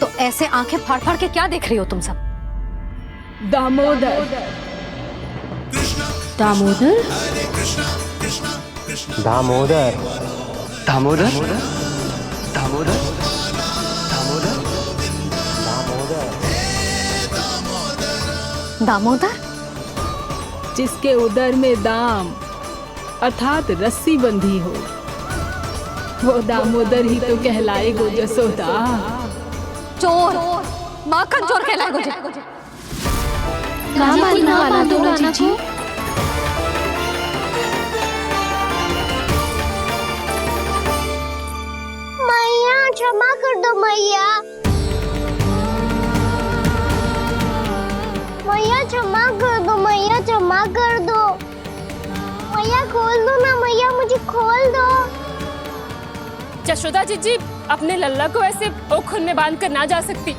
तो ऐसे आंखें फाड़ फाड़ के क्या देख रही हो तुम सब? दामोदर। दामोदर दामोदर दामोदर दामोदर दामोदर, जिसके उदर में दाम अर्थात रस्सी बंधी हो, वो दामोदर ही तो कहलाए गो जसोदा। चोर, माखन चोर कहलाए गो। मैया क्षमा कर दो मैया। मैया क्षमा कर दो, मैया क्षमा कर दो। मैया खोल दो ना मैया, मुझे खोल दो। जशोदा जी अपने लल्ला को ऐसे ओखुन में बांध कर ना जा सकती।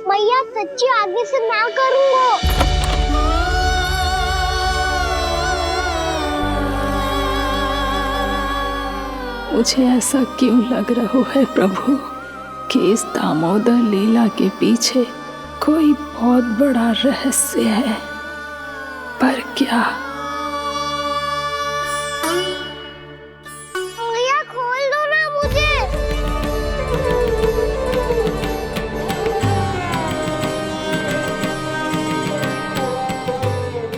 मैया सच्ची आगे से ना करूंगा। मुझे ऐसा क्यों लग रहा है प्रभु कि इस दामोदर लीला के पीछे कोई बहुत बड़ा रहस्य है, पर क्या? मैया खोल दो ना मुझे।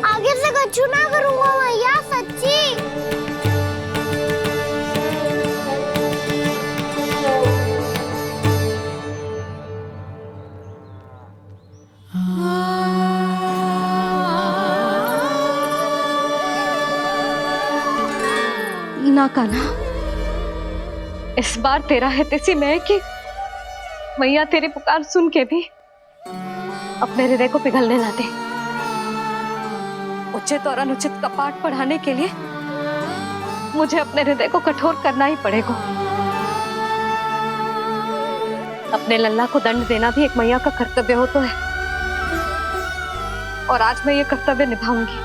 आगे से कछु ना करूंगा मैया, सच्ची। ना कान्हा, इस बार तेरा हित इसी में है कि मैया तेरी पुकार सुन के भी अपने हृदय को पिघलने ना दे। उचित और अनुचित का पाठ पढ़ाने के लिए मुझे अपने हृदय को कठोर करना ही पड़ेगा। अपने लल्ला को दंड देना भी एक मैया का कर्तव्य हो तो है, और आज मैं ये कर्तव्य निभाऊंगी।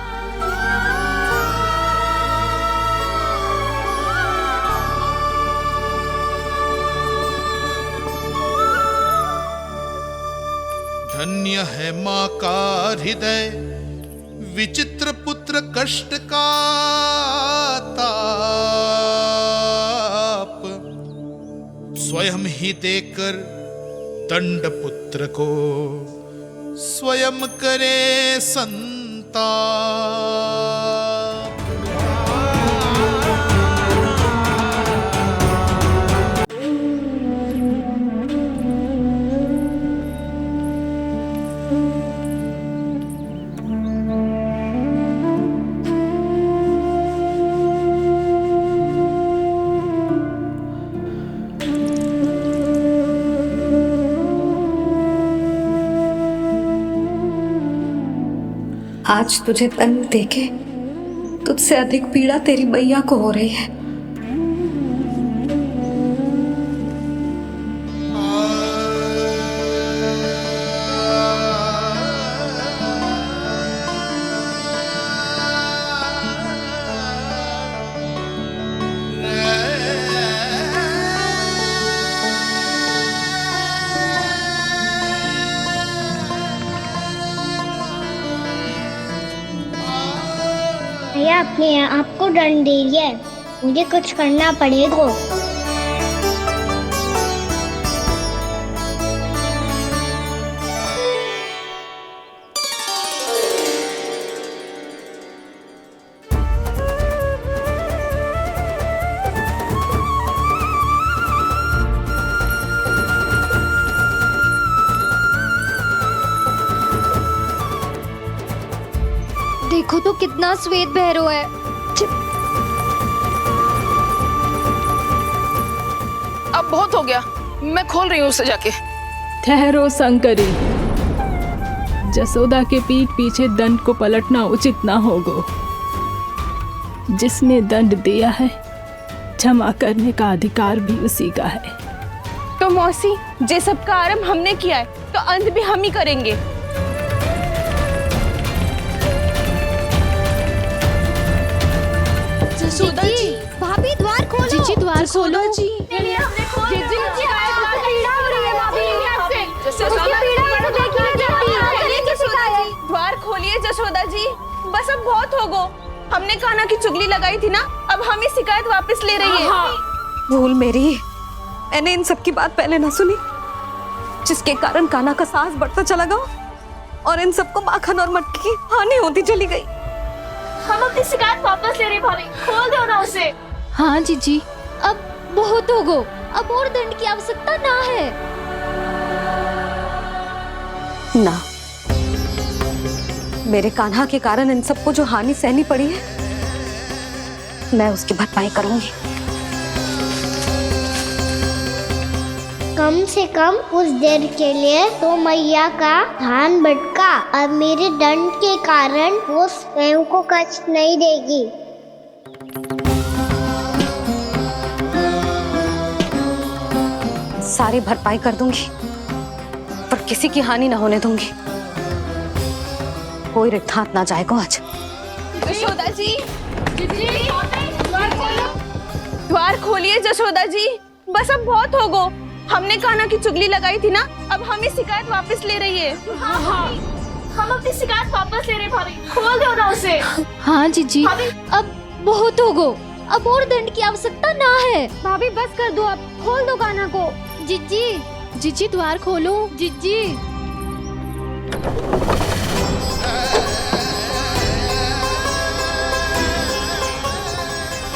धन्य है माँ का हृदय, विचित्र पुत्र कष्ट का ताप, स्वयं ही देकर दंड पुत्र को स्वयं करे संताप। आज तुझे दंड देके तुझसे अधिक पीड़ा तेरी मैया को हो रही है। भैया अपने आप को दंड दे रही है, मुझे कुछ करना पड़ेगा। देखो तो कितना श्वेत भैरव है। अब बहुत हो गया, मैं खोल रही हूँ उसे जाके। ठहरो शंकरी, जसोदा के पीठ पीछे दंड को पलटना उचित ना होगा। जिसने दंड दिया है क्षमा करने का अधिकार भी उसी का है। तो मौसी, जे सब का आरंभ हमने किया है तो अंत भी हम ही करेंगे। जसोदा जी, भाभी द्वार खोलो। जीजी द्वार खोलो जी। द्वार खोलिए जसोदा जी, बस अब बहुत हो गो। हमने कान्हा की चुगली लगाई थी ना, अब हम ये शिकायत वापस ले रही है। भूल मेरी, मैंने इन सब की बात पहले ना सुनी, जिसके कारण कान्हा का साहस बढ़ता चला गया और इन सबको माखन और मटकी की हानि होती चली गई। हम अपनी शिकायत वापस ले रहे भाभी, खोल दो ना उसे। हाँ जीजी, अब बहुत हो गो, अब और दंड की आवश्यकता ना है। ना, मेरे कान्हा के कारण इन सबको जो हानि सहनी पड़ी है, मैं उसकी भरपाई करूंगी। कम से कम कुछ देर के लिए तो मैया का ध्यान भटका, अब मेरे दंड के कारण वो स्वयं को कष्ट नहीं देगी। सारी भरपाई कर दूंगी, पर किसी की हानि ना होने दूंगी। कोई रिक्त हाथ ना जाएगा आज। जसोदा जी, द्वार खोलिए जसोदा जी, बस अब बहुत हो गो। हमने कान्हा की चुगली लगाई थी ना, अब हम ये शिकायत वापस ले रही है। हम अपनी शिकायत वापस ले रहे भाभी, खोल दो ना उसे। हाँ जीजी, अब बहुत हो गो, अब और दंड की आवश्यकता ना है। भाभी बस कर दो, अब खोल दो कान्हा को। जीजी, जीजी द्वार खोलो। जीजी,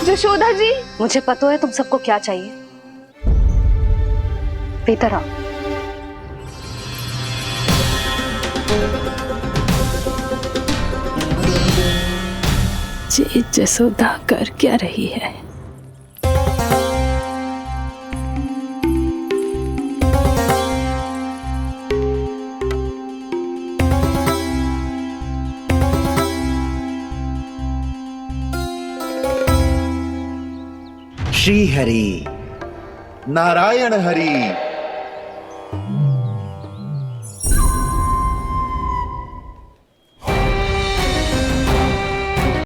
जशोदा जी, मुझे पता है तुम सबको क्या चाहिए। भीतर आओ। जी जसोदा कर क्या रही है? श्री हरि नारायण हरि